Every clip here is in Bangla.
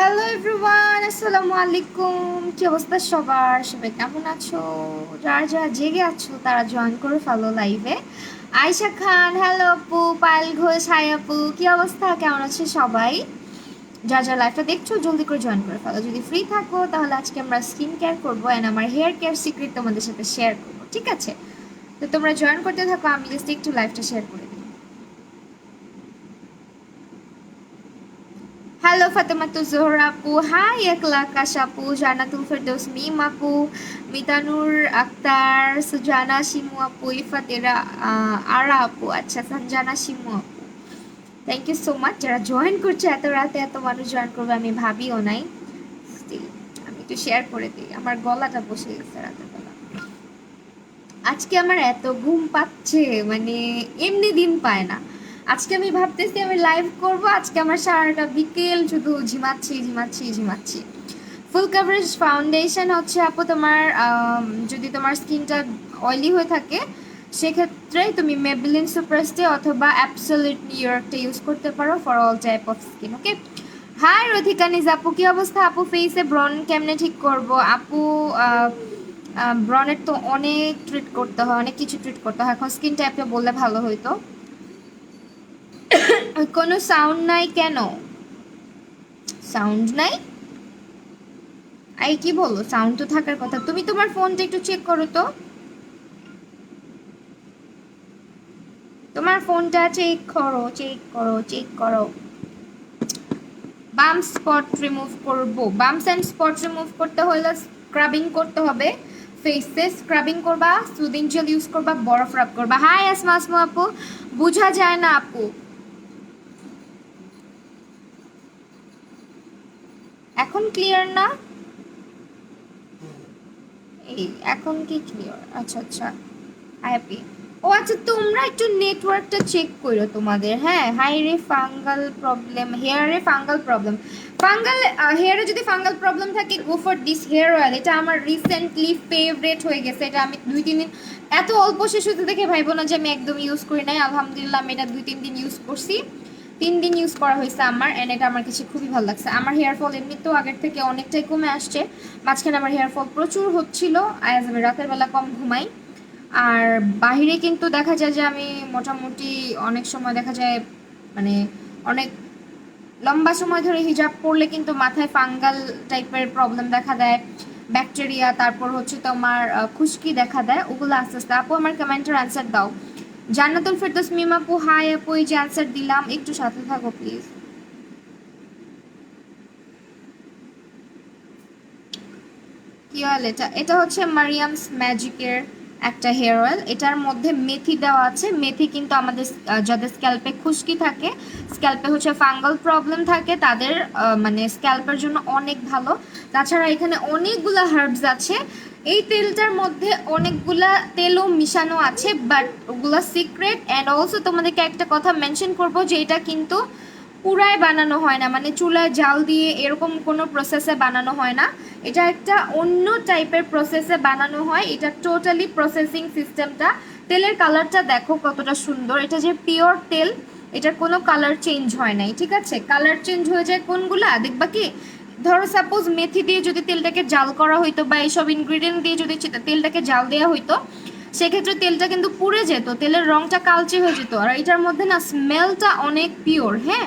হ্যালো এভরিওয়ান, আসসালামু আলাইকুম। কি অবস্থা সবার? সবাই কেমন আছো? যারা যারা জেগে আছো তারা জয়েন করে ফেলো লাইভে। আয়শা খান, হ্যালো আপু। পায়েল ঘোষ, হাই আপু। কি অবস্থা, কেমন আছে সবাই? যারা যারা লাইভটা দেখছো জলদি করে জয়েন করে ফেলো। যদি ফ্রি থাকো তাহলে আজকে আমরা স্কিন কেয়ার করবো অ্যান্ড আমার হেয়ার কেয়ার সিক্রেট তোমাদের সাথে শেয়ার করবো, ঠিক আছে? তো তোমরা জয়েন করতে থাকো, আমি জাস্ট একটু লাইভটা শেয়ার করে দিই। হ্যালো ফাতেমাতু জোহরা আপু, হাই একলা আকাশ আপু, জান্নাতুল ফেরদৌস মিম আপু, মিতানুর আক্তার, সুজানা শিমু আপু, ইফাতেরা আরা আপু, আচ্ছা সঞ্জানা শিমু আপু। থ্যাংক ইউ সো মাচ যারা জয়েন করছে। এত রাতে এত মানুষ জয়েন করবে আমি ভাবিও নাই। Still, আমি একটু শেয়ার করে দিই, আমার গলাটা বসে গেছে রাতের বেলা। আজকে আমার এত ঘুম পাচ্ছে, মানে এমনি দিন পায় না। আজকে আমি ভাবতেছি আমি লাইভ করব, আজকে আমার সারাটা বিকেল শুধু ঝিমাচ্ছি ঝিমাচ্ছি ঝিমাচ্ছি। ফুল কাভারেজ ফাউন্ডেশন হচ্ছে আপু তোমার যদি তোমার স্কিনটা অয়েলি হয়ে থাকে সেক্ষেত্রে তুমি মেবলিন সুপারস্টে অথবা অ্যাবসলিউট নিউ ইয়র্কটা ইউজ করতে পারো for all type of skin. Okay, hi Rathika নিজ আপু, কি অবস্থা আপু? ফেসে ব্রন কেমনে ঠিক করব আপু? ব্রনের তো অনেক ট্রিট করতে হয়, অনেক কিছু ট্রিট করতে হয়। এখন স্কিন টাইপটা বললে ভালো হইতো। কোনো সাউন্ড নাই কেন? সাউন্ড নাই? আই কি বলো, সাউন্ড তো থাকার কথা। তুমি তোমার ফোনটা একটু চেক করো তো, তোমার ফোনটা চেক করো, চেক করো, চেক করো। বাম স্পট রিমুভ করব। বামস অ্যান্ড স্পট রিমুভ করতে হলে স্ক্রাবিং করতে হবে। ফেসে স্ক্রাবিং করবা, সুদিং জেল ইউজ করবা, বরফ রাব করবা। হাই আসমা আসমু আপু, বোঝা যায় না আপু। এখন ক্লিয়ার না? এই এখন কি ক্লিয়ার? আচ্ছা আচ্ছা, হ্যাপি। ও আচ্ছা, তোমরা একটু নেটওয়ার্কটা চেক করো তোমাদের। হ্যাঁ, হাই রে ফাঙ্গাল প্রবলেম, হেয়ারে ফাঙ্গাল প্রবলেম। ফাঙ্গাল হেয়ারে যদি ফাঙ্গাল প্রবলেম থাকে go for this hair oil. এটা আমার রিসেন্টলি ফেভারেট হয়ে গেছে। এটা আমি 2-3 দিন, এত অল্প শেষ হতে দেখে ভাইবো না যে আমি একদম ইউজ করি নাই। আলহামদুলিল্লাহ আমি এটা 2-3 দিন ইউজ করছি। 3 দিন ইউজ করা হয়েছে আমার, এন্ড এটা আমার কাছে খুবই ভালো লাগছে। আমার হেয়ার ফল এমনিতেও আগের থেকে অনেকটাই কমে আসছে। মাঝখানে আমার হেয়ার ফল প্রচুর হচ্ছিল, আজ আমি রাতের বেলা কম ঘুমাই। আর বাহিরে কিন্তু দেখা যায় যে আমি মোটামুটি অনেক সময় দেখা যায়, মানে অনেক লম্বা সময় ধরে হিজাব পরলে কিন্তু মাথায় ফাঙ্গাল টাইপের প্রবলেম দেখা দেয়, ব্যাকটেরিয়া, তারপর হচ্ছে তোমার খুশকি দেখা দেয়। ওগুলো আস্তে আস্তে। আপু আমার কমেন্টের অ্যান্সার দাও। জান্নাতুল ফেরদৌস মিম আপু, হাই আপু, এই যে অ্যান্সার দিলাম, একটু সাথে থাকো প্লিজ। কি অয়েল এটা? এটা হচ্ছে মারিয়ামস ম্যাজিকের একটা হেয়ার অয়েল। এটার মধ্যে মেথি দেওয়া আছে। মেথি কিন্তু আমাদের যাদের স্ক্যাল্পে খুশকি থাকে, স্ক্যাল্পে হচ্ছে ফাঙ্গাল প্রবলেম থাকে, তাদের মানে স্ক্যাল্পের জন্য অনেক ভালো। তাছাড়া এখানে অনেকগুলা হার্বস আছে। এই তেলটার মধ্যে অনেকগুলা তেলও মিশানো আছে, বাট ওগুলা সিক্রেট। অ্যান্ড অলসো তোমাদেরকে একটা কথা মেনশন করবো যে এটা কিন্তু পুরাই বানানো হয় না, মানে চুলায় জাল দিয়ে এরকম কোনো প্রসেসে বানানো হয় না। এটা একটা অন্য টাইপের প্রসেসে বানানো হয়। এটা টোটালি প্রসেসিং সিস্টেমটা। তেলের কালারটা দেখো কতটা সুন্দর। এটা যে পিওর তেল, এটার কোনো কালার চেঞ্জ হয় নাই, ঠিক আছে? কালার চেঞ্জ হয়ে যায় কোনগুলা দেখবা কি, ধরো সাপোজ মেথি দিয়ে যদি তেলটাকে জাল করা হইতো বা এইসব ইনগ্রিডিয়েন্ট দিয়ে যদি তেলটাকে জাল দেওয়া হইতো, সেক্ষেত্রে তেলটা কিন্তু পুড়ে যেত, তেলের রংটা কালচে হয়ে যেত। আর এটার মধ্যে না স্মেলটা অনেক পিওর। হ্যাঁ,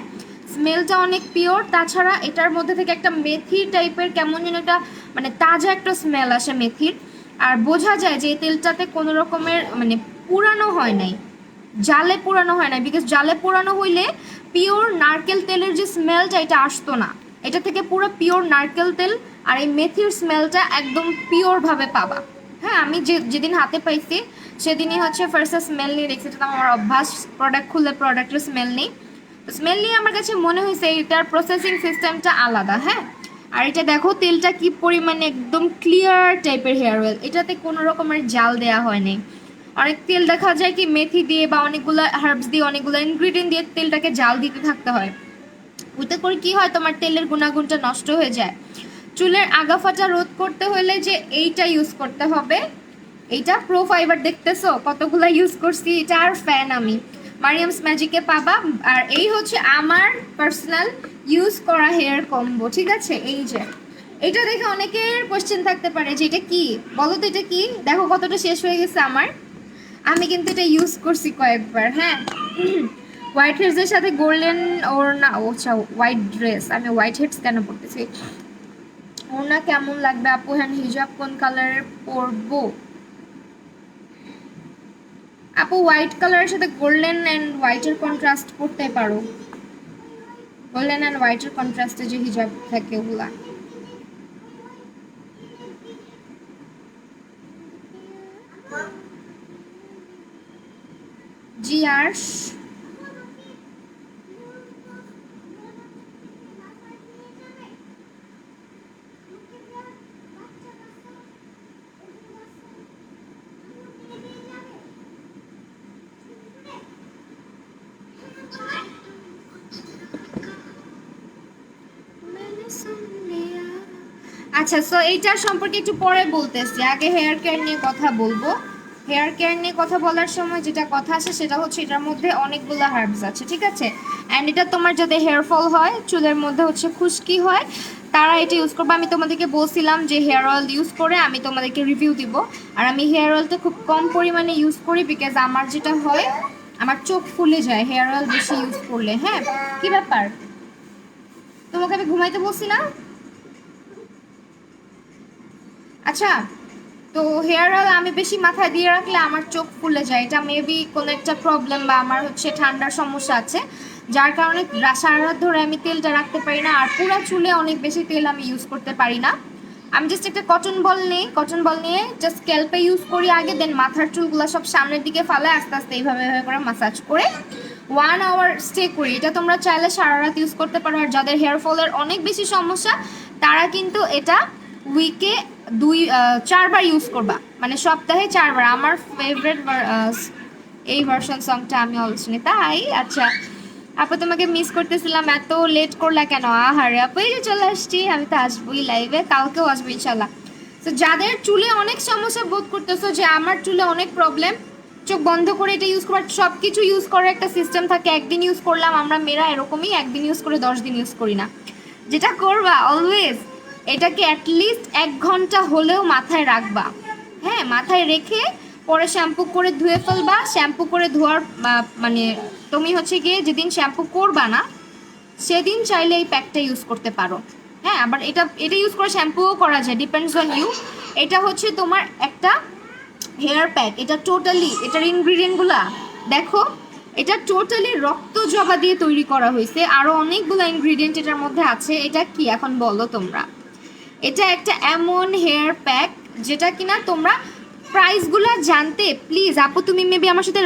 স্মেলটা অনেক পিওর। তাছাড়া এটার মধ্যে থেকে একটা মেথি টাইপের কেমন যেন একটা, মানে তাজা একটা স্মেল আসে মেথির। আর বোঝা যায় যে এই তেলটাতে কোনো রকমের মানে পুরানো হয় নাই, জালে পোড়ানো হয় না। বিকজ জালে পোড়ানো হইলে পিওর নারকেল তেলের যে স্মেলটা এটা আসতো না। এটা থেকে পুরো পিওর নারকেল তেল। আর এই মেথির স্মেলটা একদম পিওরভাবে পাবা। হ্যাঁ, আমি যেদিন হাতে পাইছি সেদিনই হচ্ছে ফার্স্ট স্মেল নিয়ে দেখছি। এটা তো আমার অভ্যাস, প্রোডাক্ট খুললে প্রোডাক্টের স্মেল নেই। স্মেল নিয়ে আমার কাছে মনে হয়েছে এটার প্রসেসিং সিস্টেমটা আলাদা। হ্যাঁ, আর এটা দেখো তেলটা কি পরিমাণে একদম ক্লিয়ার টাইপের হেয়ার অয়েল, এটাতে কোনো রকমের জাল দেওয়া হয়নি। অনেক তেল দেখা যায় কি মেথি দিয়ে বা অনেকগুলো হার্বস দিয়ে অনেকগুলো ইনগ্রিডিয়েন্ট দিয়ে তেলটাকে জাল দিতে থাকতে হয়। ওতে করে কি হয়, তোমার তেলের গুণাগুণটা নষ্ট হয়ে যায়। চুলের আগা ফাটা রোধ করতে হলে যে এইটা ইউজ করতে হবে। এইটা প্রো ফাইবার, দেখতেছো কতগুলো ইউজ করছি। এটা আর ফ্যান আমি, মারিয়ামস ম্যাজিকে পাবা। আর এই হচ্ছে আমার পার্সোনাল ইউজ করা হেয়ার কম্বো, ঠিক আছে? এই যে এটা দেখে অনেকের কোশ্চেন থাকতে পারে যে এটা কি, বলো তো এটা কি। দেখো কতটা শেষ হয়ে গেছে আমার। আমি কিন্তু এটা ইউজ করছি কয়েকবার। হ্যাঁ, হোয়াইট হেডসের সাথে গোল্ডেন ওড়না, আচ্ছা হোয়াইট ড্রেস, আমি হোয়াইট হেডস কেন পরতেছি, ওড়না কেমন লাগবে আপু, হ্যাঁ হিজাব কোন কালারের পরবো আপু? হোয়াইট কালারের সাথে গোল্ডেন অ্যান্ড হোয়াইটের কন্ট্রাস্ট করতে পারো, গোল্ডেন অ্যান্ড হোয়াইটের কন্ট্রাস্টে যে হিজাব থাকে ওগুলা। জি আর্শ, আচ্ছা সো এইটার সম্পর্কে একটু পরে বলতেছি, আগে হেয়ার কেয়ার নিয়ে কথা বলবো। হেয়ার কেয়ার নিয়ে কথা বলার সময় যেটা কথা আসে সেটা হচ্ছে এটার মধ্যে অনেকগুলো হার্বস আছে, ঠিক আছে? অ্যান্ড এটা তোমার যাদের হেয়ার ফল হয়, চুলের মধ্যে হচ্ছে খুশকি হয়, তারা এটা ইউজ করবে। আমি তোমাদেরকে বলছিলাম যে হেয়ার অয়েল ইউজ করে আমি তোমাদেরকে রিভিউ দিব। আর আমি হেয়ার অয়েলটা খুব কম পরিমাণে ইউজ করি, বিকজ আমার যেটা হয় আমার চোখ ফুলে যায় হেয়ার অয়েল বেশি ইউজ করলে। হ্যাঁ, কি ব্যাপার, তোমাকে আমি ঘুমাইতে বলছি না? আচ্ছা, তো হেয়ার অয়েল আমি বেশি মাথায় দিয়ে রাখলে আমার চোখ ফুলে যায়, এটা মেবি কোনো একটা প্রবলেম, বা আমার হচ্ছে ঠান্ডার সমস্যা আছে, যার কারণে সারা রাত ধরে আমি তেলটা রাখতে পারি না। আর পুরো চুলে অনেক বেশি তেল আমি ইউজ করতে পারি না। আমি জাস্ট একটা কটন বল নিই, কটন বল নিয়ে জাস্ট স্ক্যাল্পে ইউজ করি আগে, দেন মাথার চুলগুলো সব সামনের দিকে ফালায় আস্তে আস্তে এইভাবে এইভাবে করে মাসাজ করে 1 আওয়ার স্টে করি। এটা তোমরা চাইলে সারা রাত ইউজ করতে পারো। আর যাদের হেয়ার ফলের অনেক বেশি সমস্যা তারা কিন্তু এটা উইকে 4বার ইউজ করবা, মানে সপ্তাহে 4বার। আমার ফেভারিট এই ভার্সন সংটা আমি অলস শুনি তাই। আচ্ছা আপু তোমাকে মিস করতেছিলাম, এত লেট করলা কেন? আহারে আপু এই যে চলে আসছি, আমি তো আসবোই লাইভে, কালকেও আসবো ইনশাল্লাহ। তো যাদের চুলে অনেক সমস্যা বোধ করতেছো যে আমার চুলে অনেক প্রবলেম, চোখ বন্ধ করে এটা ইউজ করার, সব কিছু ইউজ করার একটা সিস্টেম থাকে। একদিন ইউজ করলাম, আমরা মেয়েরা এরকমই একদিন ইউজ করে 10 দিন ইউজ করি না। যেটা করবা অলওয়েজ এটাকে অ্যাটলিস্ট 1 ঘন্টা হলেও মাথায় রাখবা। হ্যাঁ, মাথায় রেখে পরে শ্যাম্পু করে ধুয়ে ফেলবা। শ্যাম্পু করে ধোয়ার মানে তুমি হচ্ছে গিয়ে যেদিন শ্যাম্পু করবা না সেদিন চাইলে এই প্যাকটা ইউজ করতে পারো। হ্যাঁ, আবার এটা এটা ইউজ করে শ্যাম্পুও করা যায়, ডিপেন্ডস অন ইউ। এটা হচ্ছে তোমার একটা হেয়ার প্যাক, এটা টোটালি, এটার ইনগ্রিডিয়েন্টগুলা দেখো, এটা টোটালি রক্ত জবা দিয়ে তৈরি করা হয়েছে, আরও অনেকগুলো ইনগ্রিডিয়েন্ট এটার মধ্যে আছে। এটা কি এখন বলো তোমরা? এটা একটা এমন হেয়ার প্যাক যেটা কিনা তোমরা প্রাইসগুলো জানতে প্লিজ আপু, তুমি মেবি আমার সাথে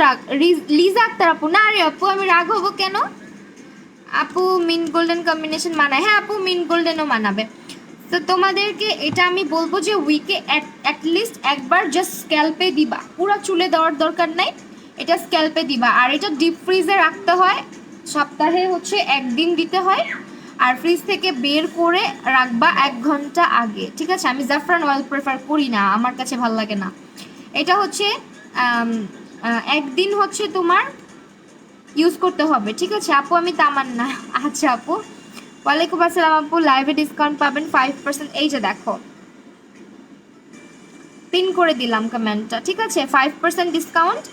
লিজা আক্তার আপু, না রে আপু আমি রাগ হবো কেন? আপু মিন্ট গোল্ডেন কম্বিনেশন মানায়, হ্যাঁ আপু মিন্ট গোল্ডেনও মানাবে। তো তোমাদেরকে এটা আমি বলবো যে উইকে অ্যাটলিস্ট একবার জাস্ট স্ক্যাল্পে দিবা, পুরো চুলে দেওয়ার দরকার নাই, এটা স্ক্যাল্পে দিবা। আর এটা ডিপ ফ্রিজে রাখতে হয়, সপ্তাহে হচ্ছে 1 দিন দিতে হয়। আর ফ্রিজ থেকে বের করে রাখবা 1 ঘন্টা আগে, ঠিক আছে? আমি জাফরান অয়েল প্রেফার করি না, আমার কাছে ভালো লাগে না। এটা হচ্ছে 1 দিন হচ্ছে তোমার ইউজ করতে হবে, ঠিক আছে আপু? আমি তামান্না। আচ্ছা আপু, ওয়ালাইকুম আসসালাম আপু, লাইভে ডিসকাউন্ট পাবেন 5%। এই যে দেখো পিন করে দিলাম কমেন্টটা, ঠিক আছে? 5% ডিসকাউন্ট।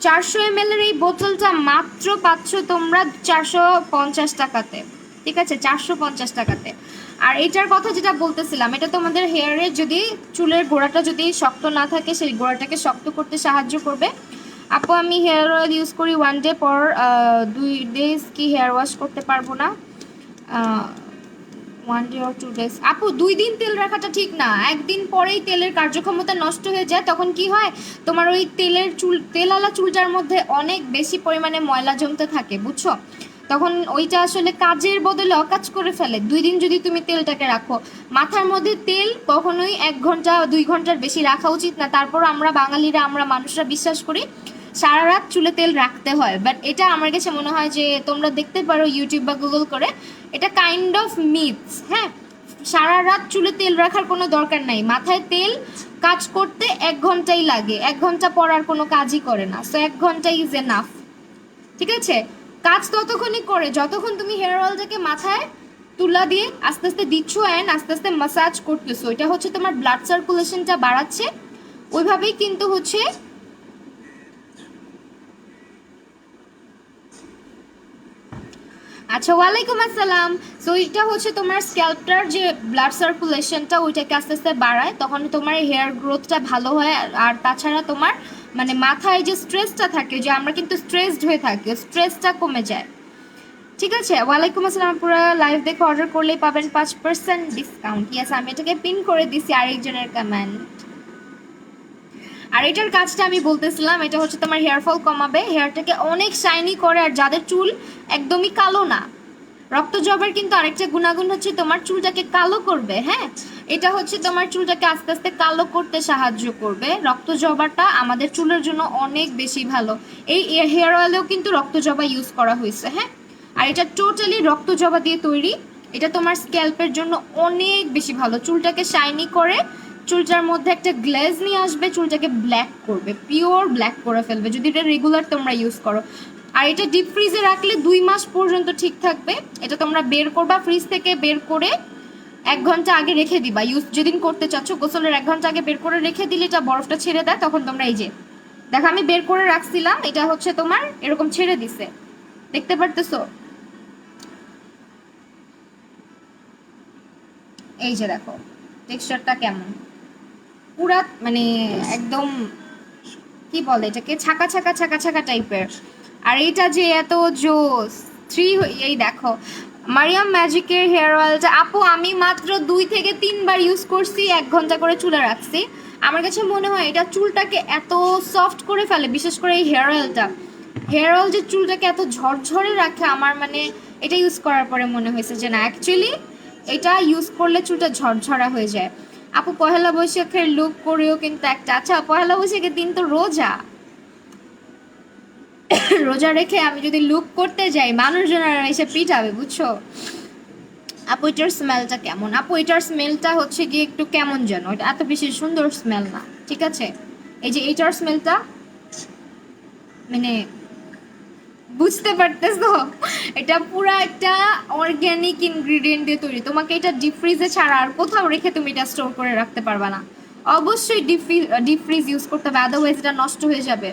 400 ml এর এই বোতলটা মাত্র পাচ্ছ তোমরা 450 টাকাতে, ঠিক আছে? 450 টাকাতে। আর এটার কথা যেটা বলতেছিলাম, এটা তোমাদের হেয়ারে যদি চুলের গোড়াটা যদি শক্ত না থাকে সেই গোড়াটাকে শক্ত করতে সাহায্য করবে। আপু আমি হেয়ার অয়েল ইউজ করি 1 ডে পর 2 ডেজ কি হেয়ার ওয়াশ করতে পারবো না? 1 ডে or 2 ডেজ আপু, 2 দিন তেল রাখাটা ঠিক না, 1 দিন পরেই তেলের কার্যক্ষমতা নষ্ট হয়ে যায়। তখন কি হয়, তোমার ওই তেলালা চুলটার মধ্যে অনেক বেশি পরিমাণে ময়লা জমতে থাকে, বুঝছো? তখন ওইটা আসলে কাজের বদলে অকাজ করে ফেলে। 2 দিন যদি তুমি তেলটাকে রাখো, মাথার মধ্যে তেল কখনোই 1 ঘন্টা 2 ঘন্টার বেশি রাখা উচিত না। তারপর আমরা বাঙালিরা, আমরা মানুষরা বিশ্বাস করি সারা রাত চুলে তেল রাখতে হয়, বাট এটা আমার কাছে মনে হয় যে তোমরা দেখতে পারো ইউটিউব বা গুগল করে, এটা কাইন্ড অফ মিথস। হ্যাঁ, সারা রাত চুলে তেল রাখার কোনো দরকার নাই। মাথায় তেল কাজ করতে 1 ঘন্টাই লাগে, 1 ঘন্টা পর আর কোনো কাজই করে না। সো 1 ঘন্টা ইজ এনাফ। ঠিক আছে, কাজ ততক্ষণই করে যতক্ষণ তুমি হেয়ার অয়েলটাকে মাথায় তুলা দিয়ে আস্তে আস্তে দিচ্ছ অ্যান্ড আস্তে আস্তে মাসাজ করতেছো। এটা হচ্ছে তোমার ব্লাড সার্কুলেশনটা বাড়াচ্ছে, ওইভাবেই কিন্তু হচ্ছে। আচ্ছা, ওয়ালাইকুম আসসালাম। সো এটা হচ্ছে তোমার স্ক্যাল্পটার যে ব্লাড সার্কুলেশনটা ওইটাকে আস্তে আস্তে বাড়ায়, তখন তোমার হেয়ার গ্রোথটা ভালো হয়। আর তাছাড়া তোমার মানে মাথায় যে স্ট্রেসটা থাকে, যে আমরা কিন্তু স্ট্রেসড হয়ে থাকি, স্ট্রেসটা কমে যায়। ঠিক আছে, ওয়ালাইকুম আসসালাম। পুরো লাইভ দেখে অর্ডার করলেই পাবেন 5% ডিসকাউন্ট। ইয়াস, আমি এটাকে পিন করে দিছি আরেকজনের কমেন্ট। আর এটার কাজটা আমি বলতেছিলাম, এটা হচ্ছে তোমার হেয়ার ফল কমাবে, হেয়ারটাকে অনেক শাইনি করে। আর যাদের চুল একদমই কালো না, রক্ত জবার কিন্তু আরেকটা গুণাগুণ হচ্ছে তোমার চুলটাকে কালো করবে। হ্যাঁ, এটা হচ্ছে তোমার চুলটাকে আস্তে আস্তে কালো করতে সাহায্য করবে। রক্ত জবাটা আমাদের চুলের জন্য অনেক বেশি ভালো। এই হেয়ার অয়েলেও কিন্তু রক্ত জবা ইউজ করা হয়েছে। হ্যাঁ, আর এটা টোটালি রক্ত জবা দিয়ে তৈরি। এটা তোমার স্ক্যাল্পের জন্য অনেক বেশি ভালো, চুলটাকে শাইনি করে, চুলটার মধ্যে একটা গ্লেজ নিয়ে আসবে, চুলটাকে ব্ল্যাক করবে, পিওর ব্ল্যাক করে ফেলবে যদি এটা রেগুলার তোমরা ইউজ করো। আর এটা ডিপ ফ্রিজে রাখলে 2 মাস পর্যন্ত ঠিক থাকবে। এটা তোমরা বের করবা ফ্রিজ থেকে, বের করে 1 ঘন্টা আগে রেখে দিবা। ইউজ যেদিন করতে চাচ্ছ গোসলের 1 ঘন্টা আগে বের করে রেখে দিলে এটা বরফটা ছেড়ে দেয়, তখন তোমরা এই যে দেখো আমি বের করে রাখছিলাম, এটা হচ্ছে তোমার এরকম ছেড়ে দিছে, দেখতে পারতেছো? এই যে দেখো টেক্সচারটা কেমন, পুরা মানে একদম কি বলে এটাকে, ছাকা ছাকা ছাকা ছাকা টাইপের। আর এইটা যে এত জোস থ্রি, এই দেখো মারিয়াম ম্যাজিকের হেয়ার অয়েলটা আপু আমি মাত্র 2 থেকে 3 বার ইউজ করছি, 1 ঘন্টা করে চুলে রাখছি। আমার কাছে মনে হয় এটা চুলটাকে এত সফট করে ফেলে, বিশেষ করে এই হেয়ার অয়েলটা। হেয়ার অয়েল যে চুলটাকে এত ঝরঝরে রাখে, আমার মানে এটা ইউজ করার পরে মনে হয়েছে যে না, অ্যাকচুয়ালি এটা ইউজ করলে চুলটা ঝরঝরা হয়ে যায়। আপু পহেলা বৈশাখের লুক করেও কিন্তু একটা, আচ্ছা পহেলা বৈশাখের দিন তো রোজা, রোজা রেখে আমি যদি লুক করতে যাই মানুষজন আর এসে পিটাবে, বুঝছো? আপু এটার স্মেলটা কেমন? আপু এটার স্মেলটা হচ্ছে গিয়ে একটু কেমন যেন, এটা এত বেশি সুন্দর স্মেল না, ঠিক আছে? এই যে এটার স্মেলটা মানে বুঝতে পারতেছো, এটা পুরো একটা অর্গ্যানিক ইনগ্রিডিয়েন্ট দিয়ে তৈরি। তোমাকে এটা ডিপ ফ্রিজে ছাড়া আর কোথাও রেখে তুমি এটা স্টোর করে রাখতে পারবা না। অবশ্যই ডিপ ফ্রিজ ইউজ করতে হবে, আদারওয়াইজ এটা নষ্ট হয়ে যাবে।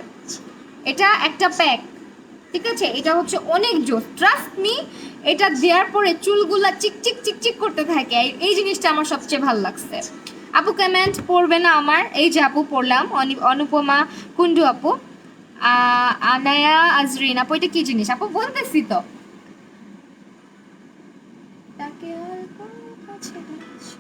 এটা একটা প্যাক, ঠিক আছে? এটা হচ্ছে অনেক জোস, ট্রাস্ট মি। এটা দেওয়ার পরে চুলগুলা চিকচিক চিকচিক করতে থাকে, এই জিনিসটা আমার সবচেয়ে ভালো লাগছে। আপু কমেন্ট পড়বে না আমার? এই যে আপু পড়লাম, অনুপমা কুন্ডু আপু, আনায়া আজরিন আপু, এটা কি জিনিস আপু? বলতেছি তো। তাকে অল্প কাছে রাখছি।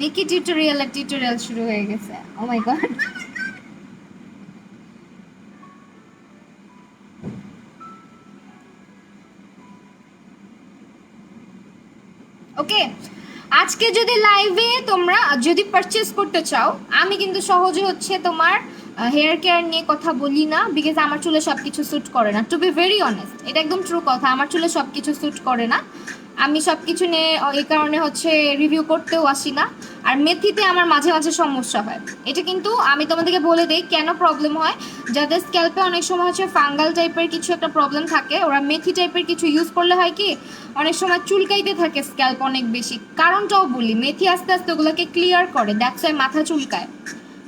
নিকি টিউটোরিয়াল শুরু হয়ে গেছে, ও মাই গড। ওকে, আজকে যদি লাইভে তোমরা যদি পারচেস করতে চাও, আমি কিন্তু সহজে হচ্ছে তোমার হেয়ার কেয়ার নিয়ে কথা বলি না, বিকজ আমার চুলে সব কিছু স্যুট করে না। টু বি ভেরি অনেস্ট, এটা একদম ট্রু কথা, আমার চুলে সব কিছু স্যুট করে না। আমি সব কিছু নিয়ে এই কারণে হচ্ছে রিভিউ করতেও আসি না। আর মেথিতে আমার মাঝে মাঝে সমস্যা হয়, এটা কিন্তু আমি তোমাদেরকে বলে দিই কেন প্রবলেম হয়। যাদের স্ক্যাল্পে অনেক সময় হচ্ছে ফাঙ্গাল টাইপের কিছু একটা প্রবলেম থাকে, ওরা মেথি টাইপের কিছু ইউজ করলে হয় কি, অনেক সময় চুলকাইতে থাকে স্ক্যাল্প অনেক বেশি। কারণটাও বলি, মেথি আস্তে আস্তে ওগুলোকে ক্লিয়ার করে, দ্যাটস ওয়াই মাথা চুলকায়।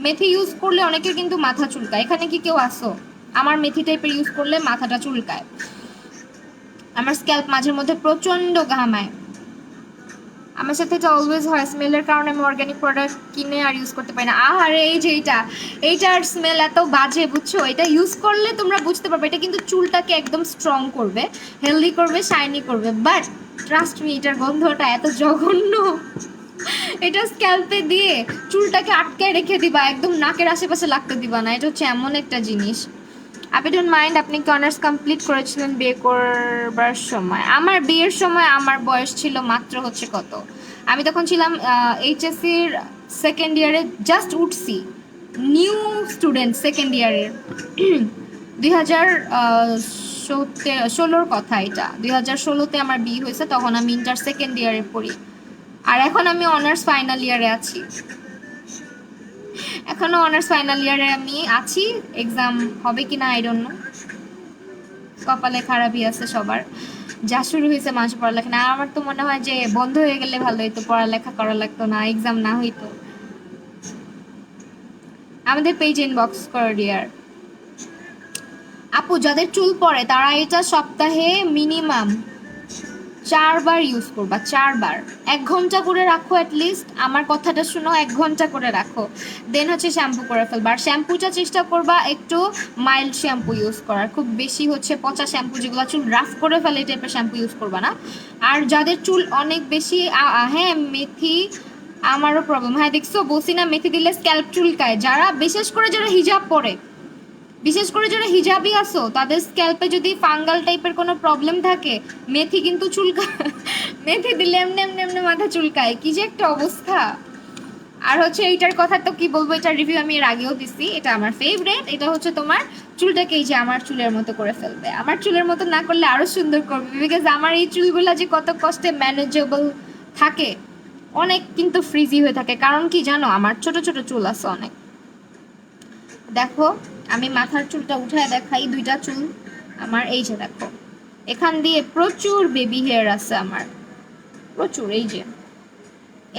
মেথি ইউজ করলে অনেকের কিন্তু মাথা চুলকায়, এখানে কি কেউ আসো? আমার মেথি টাইপের ইউজ করলে মাথাটা চুলকায়, আমার স্ক্যাল্প মাঝের মধ্যে প্রচন্ড ঘামায়। আমার সাথে এটা অলওয়েজ হয়, স্মেলের কারণে আমি অর্গ্যানিক প্রোডাক্ট কিনে আর ইউজ করতে পারি না। আহারে এই যে এইটার স্মেল এত বাজে, বুঝছো? এটা ইউজ করলে তোমরা বুঝতে পারবে, এটা কিন্তু চুলটাকে একদম স্ট্রং করবে, হেলদি করবে, শাইনি করবে। বাট ট্রাস্ট মি, এটার গন্ধটা এত জঘন্য, এটা স্ক্যাল্পে দিয়ে চুলটাকে আটকায় রেখে দিবা, একদম নাকের আশেপাশে লাগতে দিবা না। এটা হচ্ছে এমন একটা জিনিস। আপনি ডোন্ট মাইন্ড, আপনি কি অনার্স কমপ্লিট করেছিলেন বিয়ে করবার সময়? আমার বিয়ের সময় আমার বয়স ছিল মাত্র হচ্ছে কত, আমি তখন ছিলাম এইচএসসির সেকেন্ড ইয়ারে, জাস্ট উঠছি। নিউ স্টুডেন্ট সেকেন্ড ইয়ারের 2016 কথা, এটা 2016-তে আমার বিয়ে হয়েছে, তখন আমি ইন্টার সেকেন্ড ইয়ারে পড়ি। আর এখন আমি অনার্স ফাইনাল ইয়ারে আছি, এখনো অনার্স ফাইনাল ইয়ারে আমি আছি। এক্সাম হবে কিনা আই ডোন্ট নো, কপালে খারাপই আছে সবার। যা শুরু হয়েছে মানুষ পড়ালেখা না, আমার তো মনে হয় যে বন্ধ হয়ে গেলে ভালো হইতো, পড়ালেখা করা লাগতো না, এক্সাম না হইতো। আমাদের পেজ ইনবক্স করো ডিয়ার আপু। যাদের চুল পড়ে তারা এটা সপ্তাহে মিনিমাম 4 বার ইউজ করবা, 4 বার। 1 ঘন্টা করে রাখো অ্যাটলিস্ট, আমার কথাটা শুনো, 1 ঘন্টা করে রাখো, দেন হচ্ছে শ্যাম্পু করে ফেলবা। আর শ্যাম্পুটা চেষ্টা করবা একটু মাইল্ড শ্যাম্পু ইউজ করার, খুব বেশি হচ্ছে পচা শ্যাম্পু যেগুলো চুল রাফ করে ফেলে এই টাইপের শ্যাম্পু ইউজ করবা না। আর যাদের চুল অনেক বেশি হ্যাঁ মেথি, আমারও প্রবলেম, হ্যাঁ দেখছো বলছি না মেথি দিলে স্ক্যাল্প চুলকায়। যারা বিশেষ করে যারা হিজাব পরে, বিশেষ করে যারা হিজাবি আসো, তাদের স্ক্যাল্পে যদি ফাঙ্গাল টাইপের কোনো প্রবলেম থাকে, মেথি কিন্তু চুলকায়। মেথি দিলে এমনি এমনি এমনি মাথা চুলকায়, কি যে একটা অবস্থা। আর হচ্ছে এইটার কথা তো কি বলবো, এটার রিভিউ আমি এর আগেও দিছি, এটা আমার ফেভারিট। এটা হচ্ছে তোমার চুলটাকে এই যে আমার চুলের মতো করে ফেলবে, আমার চুলের মতো না করলে আরো সুন্দর করবে, বিকজ আমার এই চুলগুলা যে কত কষ্টে ম্যানেজেবল থাকে, অনেক কিন্তু ফ্রিজি হয়ে থাকে। কারণ কি জানো, আমার ছোট ছোট চুল আছে অনেক। দেখো আমি মাথার চুলটা উঠায় দেখাই, 2টা চুল আমার, এই যে দেখো এখান দিয়ে প্রচুর বেবি হেয়ার আছে আমার, প্রচুর। এই যে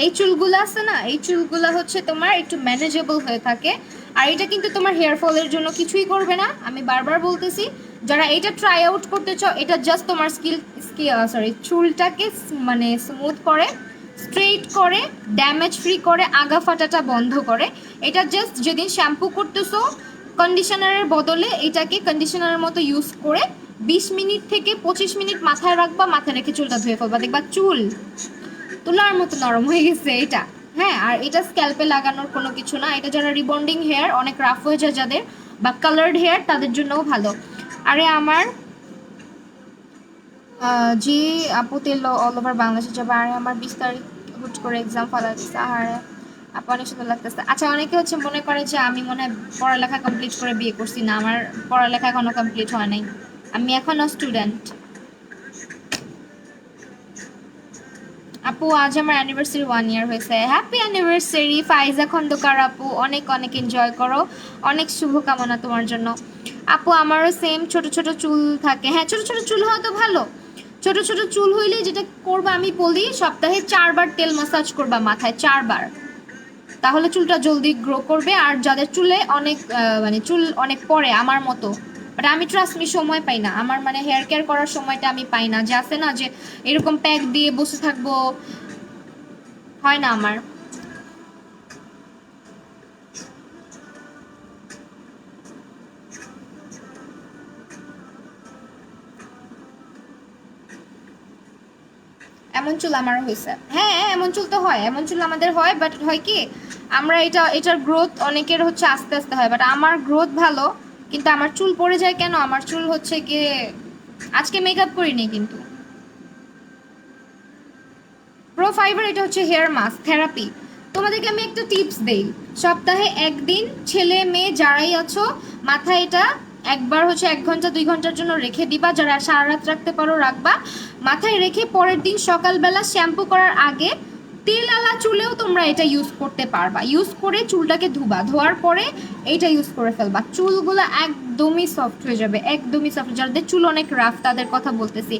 এই চুলগুলো আছে না, এই চুলগুলো হচ্ছে তোমার একটু ম্যানেজেবল হয়ে থাকে। আর এটা কিন্তু তোমার হেয়ার ফলের জন্য কিছুই করবে না, আমি বারবার বলতেছি। যারা এটা ট্রাই আউট করতে চাও, এটা জাস্ট তোমার চুলটাকে মানে স্মুথ করে, স্ট্রেইট করে, ড্যামেজ ফ্রি করে, আগা ফাটাটা বন্ধ করে। এটা জাস্ট যেদিন শ্যাম্পু করতেছো কন্ডিশনারের বদলে এটাকে কন্ডিশনারের মতো ইউজ করে 20 মিনিট থেকে 25 মিনিট মাথায় রাখবা, মাথায় রেখে চুলটা ধুয়ে ফেলবা, দেখবা চুল তুলার মতো নরম হয়ে গেছে এটা। হ্যাঁ, আর এটা স্ক্যাল্পে লাগানোর কোনো কিছু না, এটা যারা রিবন্ডিং হেয়ার অনেক রাফ হয়ে যায় যাদের, বা কালার্ড হেয়ার, তাদের জন্যও ভালো। আরে আমার যে আপু তেল অল ওভার বাংলাদেশে যাবে, আরে আমার 20 তারিখ হুট করে এক্সাম ফলা দিচ্ছে, আর আপু অনেক সুন্দর লাগতেছে। আচ্ছা, অনেকে হচ্ছে মনে করে যে আমি মনে হয় পড়ালেখা কমপ্লিট করে বিয়ে করছি, না আমার পড়ালেখা এখনো কমপ্লিট হয় নাই, আমি এখনো স্টুডেন্ট। আপু আজ আমার অ্যানিভার্সারি 1 ইয়ার হয়েছে, হ্যাপি অ্যানিভার্সারি ফাইজা খন্দকার আপু, অনেক অনেক এনজয় করো, অনেক শুভকামনা তোমার জন্য। আপু আমারও সেম ছোট ছোট চুল থাকে, হ্যাঁ ছোট ছোট চুল হওয়া তো ভালো। ছোট ছোট চুল হইলে যেটা করবা আমি বলি, সপ্তাহে 4 বার তেল মাসাজ করবা মাথায়, 4 বার, তাহলে চুলটা জলদি গ্রো করবে। আর যাদের চুলে অনেক মানে চুল অনেক পড়ে আমার মতো, বাট আমি ট্রাস্ট মি সময় পাই না, আমার মানে হেয়ার কেয়ার করার সময়টা আমি পাই না, যে আছে না যে এরকম প্যাক দিয়ে বসে থাকবো, হয় না আমার। এমন চুল আমারও হয়েছে, হ্যাঁ এমন চুল তো হয়, এমন চুল আমাদের হয়, বাট হয় কি আমরা এটার গ্রোথ অনেকের হচ্ছে আস্তে আস্তে হয়, বাট আমার গ্রোথ ভালো, কিন্তু আমার চুল পড়ে যায় কেন, আমার চুল হচ্ছে গিয়ে, আজকে মেকআপ করিনি কিন্তু। প্রো ফাইবার এটা হচ্ছে হেয়ার মাস্ক থেরাপি। তোমাদেরকে আমি একটা টিপস দেই, সপ্তাহে একদিন ছেলে মেয়ে যারাই আছো মাথায় এটা একবার হচ্ছে 1 ঘন্টা 2 ঘন্টার জন্য রেখে দিবা, যারা সারা রাত রাখতে পারো রাখবা, মাথায় রেখে পরের দিন সকালবেলা শ্যাম্পু করার আগে তেলালা চুলেও তোমরা এটা ইউজ করতে পারবা, ইউজ করে চুলটাকে ধুবা, ধোয়ার পরে এইটা ইউজ করে ফেলবা, চুলগুলো একদমই সফট হয়ে যাবে, একদমই সফট। যাদের চুল অনেক রাফ তাদের কথা বলতেছি।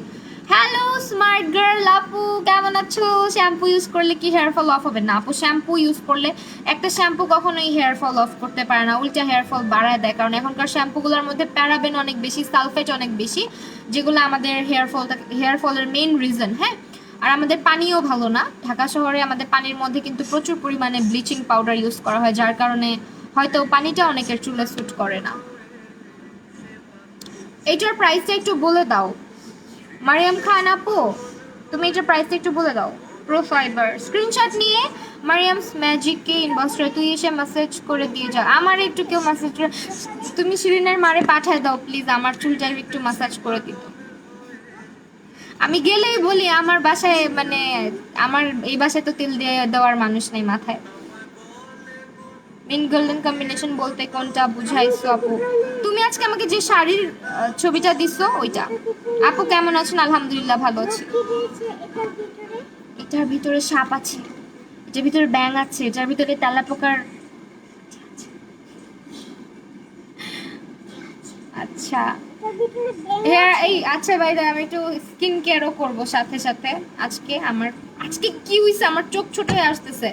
হ্যালো স্মার্ট গার্ল আপু, কেমন আছো? শ্যাম্পু ইউজ করলে কি হেয়ার ফল অফ হবে? না আপু, শ্যাম্পু ইউজ করলে একটা শ্যাম্পু কখনোই হেয়ার ফল অফ করতে পারে না, উল্টা হেয়ার ফল বাড়ায় দেয়, কারণ এখনকার শ্যাম্পুগুলোর মধ্যে প্যারাবেন অনেক বেশি, সালফেট অনেক বেশি, যেগুলো আমাদের হেয়ার ফলের মেইন রিজন। হ্যাঁ, আর আমাদের পানিও ভালো না, ঢাকা শহরে আমাদের পানির মধ্যে কিন্তু প্রচুর পরিমাণে ব্লিচিং পাউডার ইউজ করা হয়, যার কারণে হয়তো পানিটা অনেকের চুলে স্যুট করে না। এইটার প্রাইসটা একটু বলে দাও মারিয়াম খান আপু, তুমি এটার প্রাইসটা একটু বলে দাও। প্রো ফাইবার স্ক্রিনশট নিয়ে মারিয়ামস ম্যাজিককে ইনবক্স করে তুই এসে মেসেজ করে দিয়ে যা, আমার একটু কেউ মেসেজ করে, তুমি শিরিনের মারে পাঠায় দাও প্লিজ, আমার চুলটা একটু মাসাজ করে দিত। আমি গেলেই বলি আমার বাসায় মানে আমার এই বাসায় তো তেল দিয়ে দেওয়ার মানুষ নেই মাথায়। মিন গোল্ডেন কম্বিনেশন বলতে কোনটা বুঝাইছো আপু? তুমি আজকে আমাকে যে শাড়ির ছবিটা দিছো ওইটা। আপু কেমন আছেন? আলহামদুলিল্লাহ ভালো আছি। এটার ভিতরে সাপ আছে, এটার ভিতরে ব্যাঙ আছে, এটার ভিতরে তেলাপোকার। আচ্ছা হেয়ার এই আচ্ছা ভাই আমি একটু স্কিন কেয়ারও করবো সাথে সাথে। আজকে আমার আজকে কি হইছে, আমার চোখ ছোট হয়ে আসতেছে।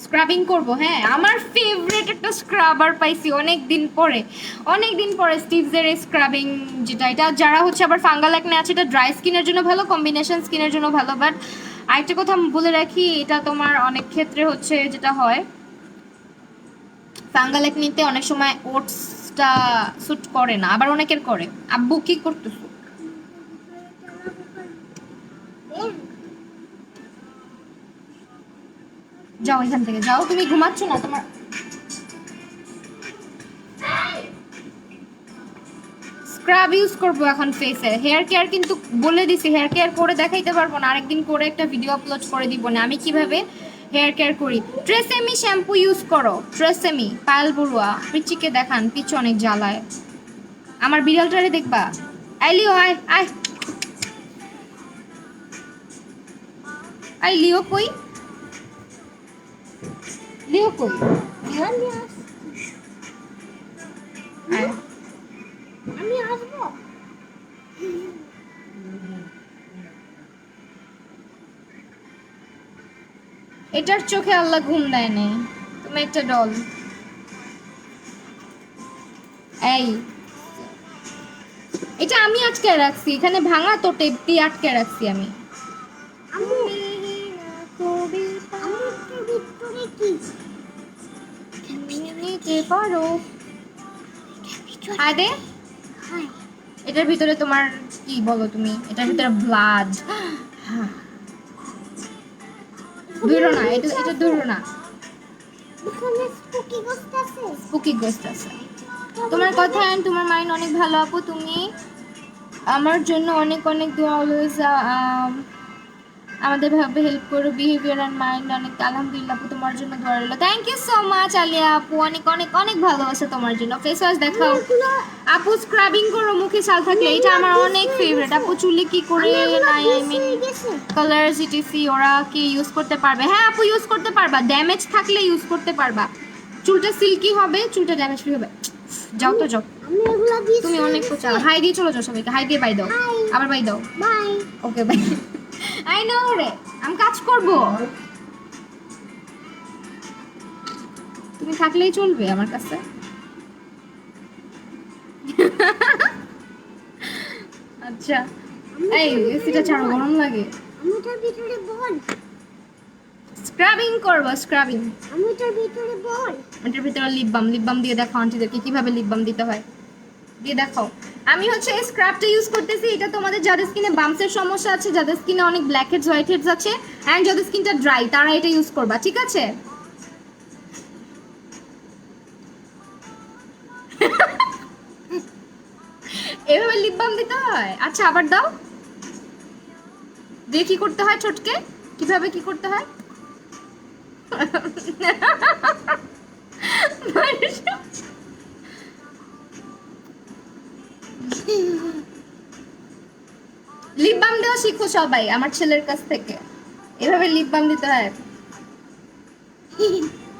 স্ক্রাবিং করব, হ্যাঁ আমার ফেভারিট একটা স্ক্রাবার পাইছি অনেক দিন পরে, অনেক দিন পরে স্টিভসের স্ক্রাবিং, যেটা এটা যারা হচ্ছে আবার ফাঙ্গাল একনে আছে এটা ড্রাই স্কিনের জন্য ভালো, কম্বিনেশন স্কিনের জন্য ভালো। বাট আরেকটা কথা বলে রাখি, এটা তোমার অনেক ক্ষেত্রে হচ্ছে যেটা হয় ফাঙ্গাল একনিতে অনেক সময় ওটসটা স্যুট করে না, আবার অনেকের করে। আব্বু কি করতেছো? যাও এখান থেকে যাও, তুমি ঘুমাচ্ছ না তোমার। স্ক্রাব ইউজ করবো এখন ফেসে, হেয়ার কেয়ার কিন্তু বলে দিছি হেয়ার কেয়ার করে দেখাইতে পারবো না, আরেকদিন করে একটা ভিডিও আপলোড করে দিব না আমি কিভাবে হেয়ার কেয়ার করি। ট্রেসেমি শ্যাম্পু ইউজ করো, ট্রেসেমি। পায়েল বড়ুয়া পিচিকে দেখান, পিছু অনেক জ্বালায়। আমার বিড়ালটারে দেখবা? আইলিও আয় আয়, আই লিও কই, লিও কই, আয়। আমি আসবো। এটার চোখে আল্লাহ ঘুম দেয় নাই, তুমি একটা ডল। এই এটা আমি আটকে রাখছি এখানে, ভাঙা তো টেপ দিয়ে আটকে রাখছি আমি। আম্মু আম্মু ভিতরে কি? নিতে পারো। আদে হাই এটার ভিতরে তোমার কি বলো তুমি, এটার ভিতরে ব্লাড। দূরো না, এটা এটা দূরো না। এখানে স্পুকি গোস্ট আছে। স্পুকি গোস্ট আছে। তোমার কথা and তোমার মাইন্ড অনেক ভালো আপু, তুমি আমার জন্য অনেক অনেক দোয়া অলওয়েজ আমাদের ভাবে হেল্প করো, বিহেভিয়ার অ্যান্ড মাইন্ড অনেক। আলহামদুলিল্লাহ আপু তোমার জন্য দোয়া রইলো। Thank you so much Alia আপু, অনেক অনেক অনেক ভালোবাসা তোমার জন্য। ফেস ওয়াশ দেখাও আপু, স্ক্রাবিং করো মুখে ছাল থাকলে, এটা আমার অনেক ফেভারিট আপু। চুলে কি করে নাই আই মিন কালার জিটিসি ওরা কি ইউজ করতে পারবে? হ্যাঁ আপু ইউজ করতে পারবা, ড্যামেজ থাকলে ইউজ করতে পারবা। চুলটা সিল্কি হবে, চুলটা ড্যামেজ ফ্রি হবে। যাও তো যাও, আমি এগুলা দিয়ে তুমি অনেক কোচা। হাই দিয়ে চলে যাও সবাইকে, হাই দিয়ে বাই দাও, আবার বাই দাও। Bye. Okay bye. I know রে, আমি কাজ করব, তুমি থাকলেই চলবে আমার কাছে। আচ্ছা এই এসিটা ছাড়ো, গরম লাগে। আমি তোর ভিতরে বল। স্ক্রাবিং করবো, স্ক্রাবিং। আমি তোর ভিতরে বল। এটার ভিতরে লিপ বাম, লিপ বাম দিয়ে দেখো আন্টিদেরকে কিভাবে লিপ বাম দিতে হয়, দিয়ে দেখাও। আমি হচ্ছে এই স্ক্রাবটা ইউজ করতেছি, এটা তোমাদের যাদের স্কিনে বাম্পসের সমস্যা আছে, যাদের স্কিনে অনেক ব্ল্যাক হেডস হোয়াইট হেডস আছে অ্যান্ড যাদের স্কিনটা ড্রাই, তারা এটা ইউজ করবা, ঠিক আছে? এভাবে লিপ বাম দিতে হয়? আচ্ছা আবার দাও, দিয়ে কি করতে হয় ছোটকে, কিভাবে কি করতে হয়? লিপ বাম দেওয়া শিখো সবাই আমার ছেলের কাছ থেকে, এভাবে লিপ বাম দিতে হয়।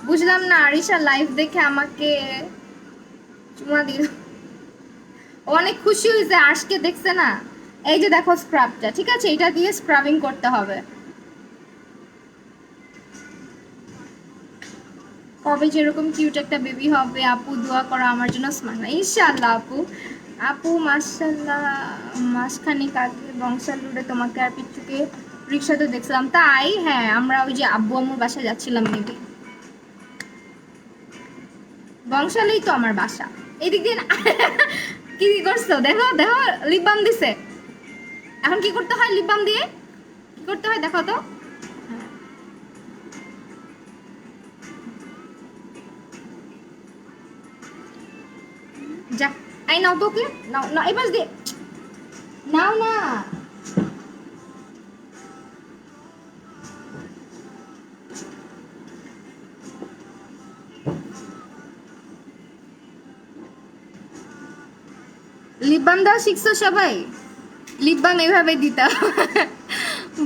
বুঝলাম না, আরিশা লাইভ দেখে আমাকে চুমা দিল, অনেক খুশি হয়েছে আজকে দেখছে না। এই যে দেখো স্ক্রাবটা, ঠিক আছে এটা দিয়ে স্ক্রাবিং করতে হবে। কবে যেরকম কিউট একটা বেবি হবে আপু, দোয়া করো আমার জন্য। স্মাইল ইনশাআল্লাহ আপু। আপু মাশাআল্লাহ, মাসখানেক আগে বংশাল রোডে তোমাকে আর পিচ্চুকে রিক্সাতে দেখছিলাম। তাই হ্যাঁ, আমরা ওই যে আব্বু আম্মুর বাসায় যাচ্ছিলাম মেবি। বংশালেই তো আমার বাসা, এদিক দিয়ে কি করছো দেখো দেখো, লিপ বাম দিছে। এখন কি করতে হয় লিপ বাম দিয়ে, কি করতে হয় দেখো তো। যা, আই নাও তোকে, নাও না এবার দে, নাও না। বাম দেওয়া শিখছো সবাই? লিপ বাম এভাবে দিতে হয়।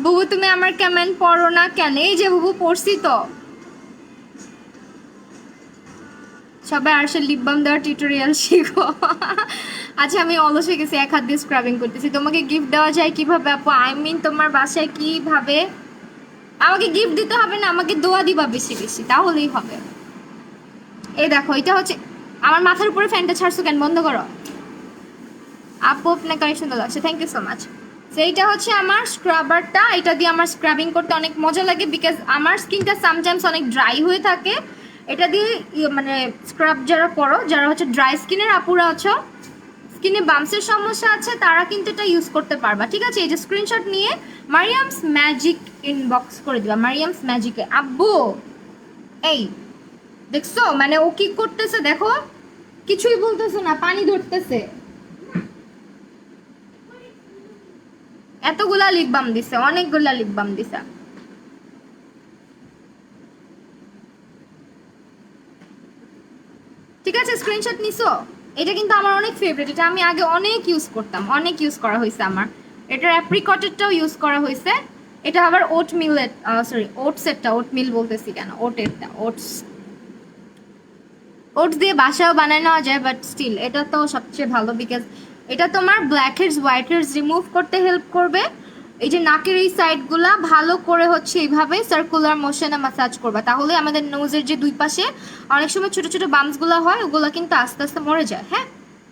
বুবু তুমি আমার কমেন্ট পড়ো না কেন? এই যে বুবু পড়ছি তো। সবাই আরশার লিপ বাম দেওয়ার টিউটোরিয়াল শিখো। আচ্ছা আমি অলস হয়ে গেছি, এক হাত দিয়ে স্ক্রাবিং করতেছি। তোমাকে গিফট দেওয়া যায় কিভাবে আপু? আই মিন তোমার বাসায় কিভাবে? আমাকে গিফট দিতে হবে না, আমাকে দোয়া দিবা বেশি বেশি, তাহলেই হবে। এই দেখো এটা হচ্ছে আমার মাথার উপরে ফ্যানটা ছাড়ছো কেন? বন্ধ করো। আপু আপনার কানেকশন সুন্দর লাগছে, থ্যাংক ইউ সো মাচ। সেইটা হচ্ছে আমার স্ক্রাবারটা, এটা দিয়ে আমার স্ক্রাবিং করতে অনেক মজা লাগে বিকজ আমার স্কিনটা সামটাইমস অনেক ড্রাই হয়ে থাকে। এটা দিয়ে মানে স্ক্রাব যারা করো, যারা হচ্ছে ড্রাই স্কিনের আপুরা আছো, স্কিনে বাম্পসের সমস্যা আছে, তারা কিন্তু এটা ইউজ করতে পারবা, ঠিক আছে? এই যে স্ক্রিনশট নিয়ে মারিয়ামস ম্যাজিক ইনবক্স করে দিবা, মারিয়ামস ম্যাজিকে। আব্বু এই দেখছো মানে ও কি করতেছে দেখো, কিছুই বলতেছে না, পানি ধরতেছে। এতগুলা লিপ বাম দিছে, অনেকগুলা লিপ বাম দিছে। ঠিক আছে স্ক্রিনশট নিছো? এটা কিন্তু আমার অনেক ফেভারিট, এটা আমি আগে অনেক ইউজ করতাম, অনেক ইউজ করা হয়েছে আমার। এটার অ্যাপ্রিকটেরটাও ইউজ করা হয়েছে। এটা আবার ওট মিলের, সরি ওটসেরটা, ওট মিল বলতেছি কেন, ওটেরটা, ওটস। ওটস দিয়ে বাসাও বানায় নেওয়া যায়, বাট স্টিল এটা তো সবচেয়ে ভালো বিকজ এটা তোমার black heads white heads remove করতে হেল্প করবে। এই যে নাকের এই সাইডগুলা ভালো করে হচ্ছে এইভাবে সার্কুলার মোশনে ম্যাসাজ করবা, তাহলে আমাদের নোজের যে দুই পাশে অনেক সময় ছোট ছোট বাম্পসগুলো হয়, ওগুলো কিন্তু আস্তে আস্তে মরে যায়, হ্যাঁ,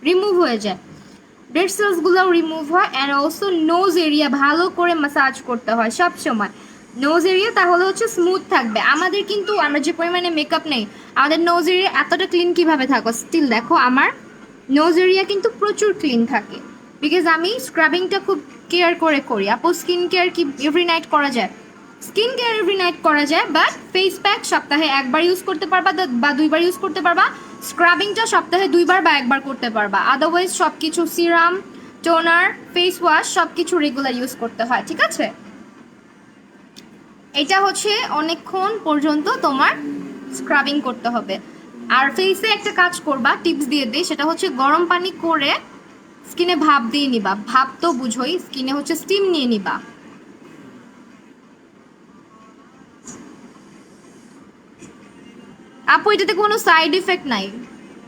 রিমুভ হয়ে যায়। ডেড সেলসগুলোও রিমুভ হয়। অ্যান্ড অলসো নোজ এরিয়া ভালো করে ম্যাসাজ করতে হয় সব সময় নোজ এরিয়া, তাহলে হচ্ছে স্মুথ থাকবে। আমাদের কিন্তু আমরা যে পরিমাণে মেকআপ নেই, আমাদের নোজ এরিয়া এতটা ক্লিন কিভাবে থাকো? স্টিল দেখো আমার নোজ এরিয়া কিন্তু প্রচুর ক্লিন থাকে বিকজ আমি স্ক্রাবিংটা খুব কেয়ার করে করি। আপু স্কিন কেয়ার কি এভরি নাইট করা যায়? স্কিন কেয়ার এভরি নাইট করা যায়, বাট ফেস প্যাক সপ্তাহে একবার ইউজ করতে পারবা বা দুইবার ইউজ করতে পারবা। স্ক্রাবিংটা সপ্তাহে দুইবার বা একবার করতে পারবা। আদারওয়াইজ সব কিছু সিরাম, টোনার, ফেস ওয়াশ সব কিছু রেগুলার ইউজ করতে হয়, ঠিক আছে? এটা হচ্ছে অনেকক্ষণ পর্যন্ত তোমার স্ক্রাবিং করতে হবে। আর ফেসে একটা কাজ করবা, টিপস দিয়ে দিই, সেটা হচ্ছে গরম পানি করে স্কিনে ভাপ দিয়ে নিবা। ভাপ তো বুঝোই, স্কিনে হচ্ছে স্টিম নিয়ে নিবা। আপু এটাতে কোনো সাইড ইফেক্ট নাই,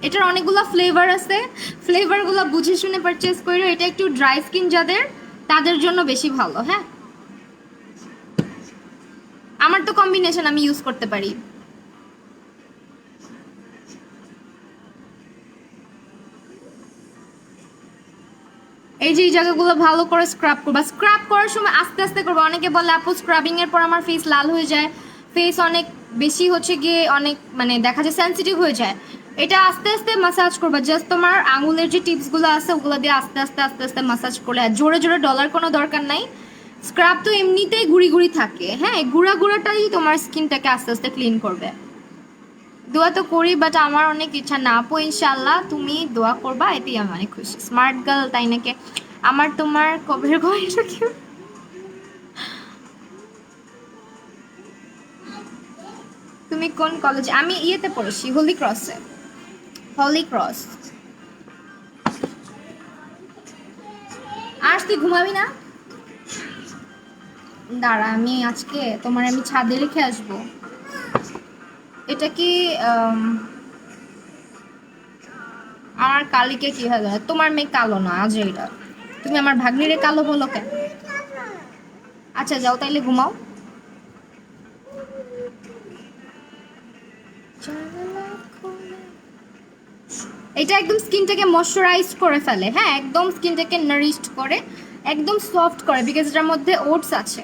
এটার অনেকগুলো ফ্লেভার আছে, ফ্লেভারগুলো বুঝে শুনে পারচেজ করো। এটা একটু ড্রাই স্কিন যাদের, তাদের জন্য বেশি ভালো। হ্যাঁ, আমার তো কম্বিনেশন, আমি ইউজ করতে পারি। এই যে এই জায়গাগুলো ভালো করে স্ক্রাব করবা। স্ক্রাব করার সময় আস্তে আস্তে করবা। অনেকে বলে আপু স্ক্রাবিং এর পর আমার ফেস লাল হয়ে যায়, ফেস অনেক বেশি হচ্ছে গিয়ে অনেক মানে দেখা যায় সেন্সিটিভ হয়ে যায়। এটা আস্তে আস্তে মাসাজ করবা, জাস্ট তোমার আঙুলের যে টিপসগুলো আছে ওগুলো দিয়ে আস্তে আস্তে আস্তে আস্তে মাসাজ করে। আর জোরে জোরে ডলার কোনো দরকার নাই। স্ক্রাব তো এমনিতেই গুড়ি গুড়ি থাকে, হ্যাঁ, গুঁড়া গুঁড়াটাই তোমার স্কিনটাকে আস্তে আস্তে ক্লিন করবে। দোয়া তো করি, বাট আমার অনেক ইচ্ছা না আপু, ইনশাল্লাহ তুমি দোয়া করবা, এতেই আমি অনেক খুশি। স্মার্ট গার্ল তাই নাকি? আমার তোমার কবের গয়না কি? তুমি কোন কলেজে? আমি ইয়েতে পড়েছি, হোলি ক্রসে। হোলি ক্রস। আর তুই ঘুমাবি না? দাঁড়া আমি আজকে তোমার আমি ছাদে রেখে আসবো। এটা কি আমার কালিকে কি হয়? তোমার মেয়ে কালো না, আজ এটা তুমি আমার ভাগ্নিরে কালো বলো কেন? আচ্ছা যাও তাইলে ঘুমাও। এটা একদম স্কিনটাকে ময়শ্চারাইজ করে ফেলে, হ্যাঁ, একদম স্কিনটাকে নারিশড করে, একদম সফট করে বিকজ এটার মধ্যে ওটস আছে।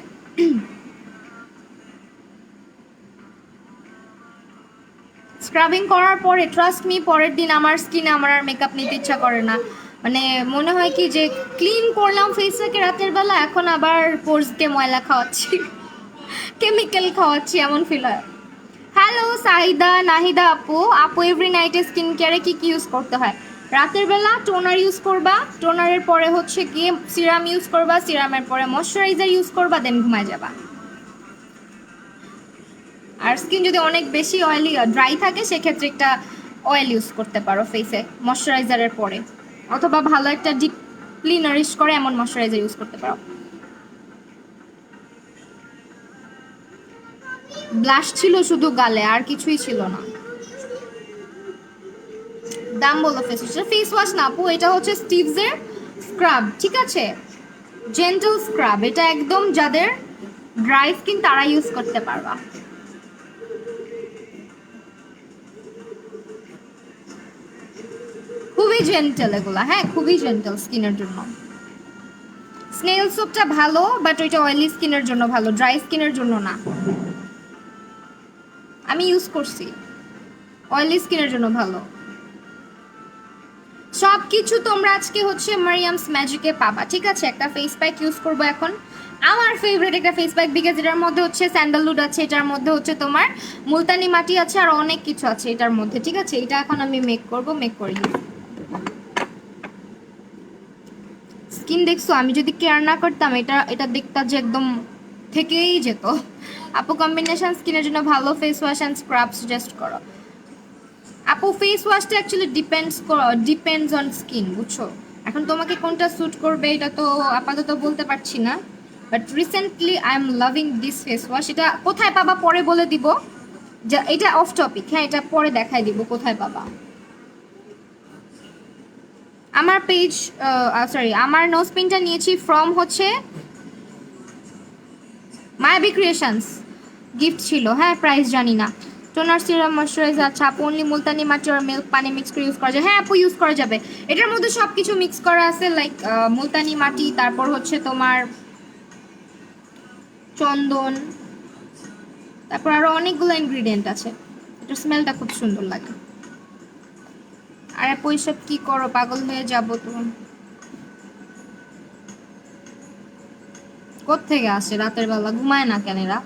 স্ক্রাবিং করার পরে ট্রাস্ট মি, পরের দিন আমার স্কিনে আমার আর মেকআপ নিতে ইচ্ছা করে না। মানে মনে হয় কি যে ক্লিন করলাম ফেসটাকে রাতের বেলা, এখন আবার পোর্সকে ময়লা খাওয়াচ্ছি, কেমিক্যাল খাওয়াচ্ছি, এমন ফিল হয়। হ্যালো সাহিদা, নাহিদা আপু। আপু এভরি নাইটে স্কিন কেয়ারে কি কি ইউজ করতে হয়? রাতের বেলা টোনার ইউজ করবা, টোনারের পরে হচ্ছে গিয়ে সিরাম ইউজ করবা, সিরামের পরে ময়শ্চারাইজার ইউজ করবা, দেন ঘুমায় যাবা। আর স্কিন যদি অনেক বেশি অয়েলি ড্রাই থাকে সেক্ষেত্রে একটা অয়েল ইউজ করতে পারো ফেসে ময়শ্চারাইজারের পরে, অথবা ভালো একটা ডিপ ডিপলি নারিশ করে এমন ময়শ্চারাইজার ইউজ করতে পারো। ব্লাশ ছিল শুধু গালে, আর কিছুই ছিল না। দাম বলো ফেস ওয়াশ, ফেস ওয়াশ না আপু, এটা হচ্ছে স্টিভস এর স্ক্রাব, ঠিক আছে, জেন্টল স্ক্রাব। এটা একদম যাদের ড্রাই স্কিন তারা ইউজ করতে পারবা। খুবই জেন্টল এগুলা, হ্যাঁ খুবই জেন্টল স্কিনের জন্য। স্নেল সোপটা ভালো, বাট ওইটা অয়েলি স্কিনের জন্য ভালো, ড্রাই স্কিনের জন্য না। আমি ইউজ করছি, অয়েলি স্কিনের জন্য ভালো। সব কিছু তোমরা আজকে হচ্ছে মারিয়ামস ম্যাজিকে পাবা, ঠিক আছে। একটা ফেস প্যাক ইউজ করবো এখন, আমার ফেভারিট একটা ফেস প্যাক, বিকজ এটার মধ্যে হচ্ছে স্যান্ডালউড আছে, এটার মধ্যে হচ্ছে তোমার মুলতানি মাটি আছে, আর অনেক কিছু আছে এটার মধ্যে, ঠিক আছে। এটা এখন আমি মেক করব, মেক করি। স্কিন দেখছো, আমি যদি কেয়ার না করতাম এটা এটা দেখতা যে একদম থেকেই যেত। আপু কম্বিনেশন স্কিনের জন্য ভালো face wash and scrub suggest করো। আপু ফেস ওয়াশটা অ্যাকচুয়ালি ডিপেন্ডস অন স্কিন, বুঝছো। এখন তোমাকে কোনটা স্যুট করবে এটা তো আপাতত বলতে পারছি না, but recently I am loving this face wash. এটা কোথায় পাবা পরে বলে দিব, যা এটা অফ টপিক, হ্যাঁ এটা পরে দেখাই দিব কোথায় পাবা। আমার পেজ সরি আমার নোজ পিনটা নিয়েছি ফ্রম হচ্ছে মায়াবী ক্রিয়েশনস, গিফট ছিল, হ্যাঁ প্রাইস জানি না। টোনার সিরাম ময়শ্চারাইজার, আচ্ছা আপু অনলি মুলতানি মাটি আর মিল্ক পানি মিক্স করে ইউজ করা যায়, হ্যাঁ আপু ইউজ করা যাবে। এটার মধ্যে সব কিছু মিক্স করা আছে, লাইক মুলতানি মাটি, তারপর হচ্ছে তোমার চন্দন, তারপর আরো অনেকগুলো ইনগ্রিডিয়েন্ট আছে। এটার স্মেলটা খুব সুন্দর লাগে। আর আপু এসব কি করো, পাগল হয়ে যাবো তো। কোত্থেকে আসে রাতের বেলা, ঘুমায় না কেন এরা।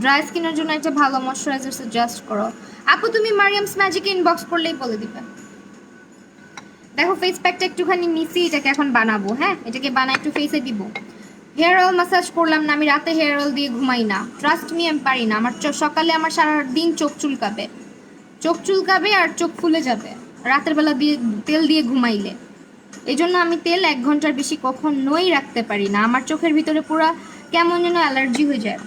ড্রাই স্কিনের জন্য একটা ভালো ময়শ্চারাইজার সাজেস্ট করো। আপু তুমি মারিয়ামস ম্যাজিকে ইনবক্স করলেই বলে দিবে। দেখো ফেস প্যাকটা একটুখানি নিছি, এটাকে এখন বানাবো, হ্যাঁ এটাকে বানাই একটু ফেসে দিব। হেয়ার অয়েল ম্যাসাজ করলাম না, আমি রাতে হেয়ার অয়েল দিয়ে ঘুমাই না, ট্রাস্ট মি আমি পারি না। আমার সকালে আমার সারাদিন চোখ চুলকাবে, চোখ চুলকাবে আর চোখ ফুলে যাবে রাতের বেলা দিয়ে তেল দিয়ে ঘুমাইলে। এই জন্য আমি তেল 1 ঘন্টার বেশি কখনোই রাখতে পারি না, আমার চোখের ভিতরে পুরো কেমন যেন অ্যালার্জি হয়ে যায়।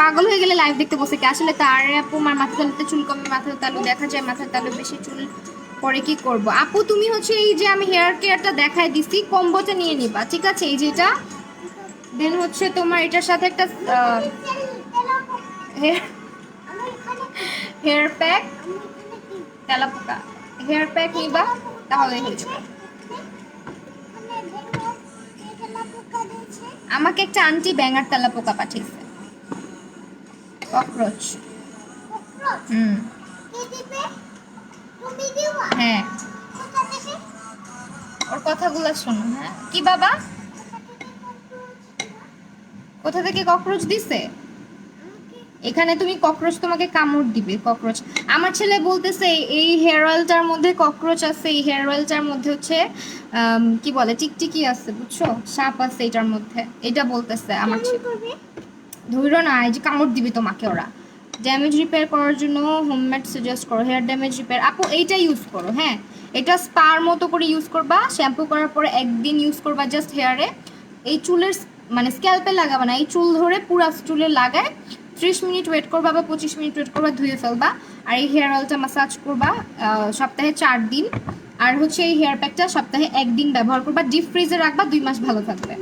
পাগল হয়ে গেলে লাইভ দেখতে বসে কে আসলে তার আপু, আমার মাথা তালুতে চুল কমে, মাথার তালু দেখা যায়, মাথার তালু বেশি চুল পরে কি করব। আপু তুমি হচ্ছে এই যে আমি হেয়ার কেয়ারটা দেখাই দিছি, কম্বোটা নিয়ে নিবা, ঠিক আছে। এই যেটা, দেন হচ্ছে তোমার এটার সাথে একটা হেয়ার প্যাক, তেলাপোকা হেয়ার প্যাক নিবা, তাহলে হয়ে যাবে। আমাকে একটা আন্টি ব্যাঙার তেলাপোকা পাঠিয়েছে, ককরোচ। হুম হ্যাঁ, ওর কথাগুলো শোনো। হ্যাঁ কি বাবা, কোথা থেকে ককরোচ দিছে? এখানে তুমি ককরোচ, তোমাকে কামড় দিবে ককরোচ। আমার ছেলে বলতেছে এই হেয়ার অয়েলটার মধ্যে ককরোচ আছে, এই হেয়ার অয়েলটার মধ্যে হচ্ছে কি বলে টিকটিকি আছে, বুঝছো, সাপ আছে এটার মধ্যে, এটা বলতেছে আমার ছেলে। ধরো না, এই যে কামড় দিবে তোমাকে ওরা। ড্যামেজ রিপেয়ার করার জন্য হোমমেড সাজেস্ট করো, হেয়ার ড্যামেজ রিপেয়ার আপু এইটা ইউজ করো, হ্যাঁ এটা স্পার মতো করে ইউজ করবা, শ্যাম্পু করার পরে একদিন ইউজ করবা জাস্ট হেয়ারে, এই চুলের মানে স্ক্যাল্পে লাগাবা না, এই চুল ধরে পুরো চুলে লাগায় 30 মিনিট ওয়েট করবা বা 25 মিনিট ওয়েট করবা, ধুয়ে ফেলবা। আর এই হেয়ার অয়েলটা ম্যাসাজ করবা সপ্তাহে 4 দিন, আর হচ্ছে এই হেয়ার প্যাকটা সপ্তাহে 1 দিন ব্যবহার করবা, ডিপ ফ্রিজে রাখবা, 2 মাস ভালো থাকবে।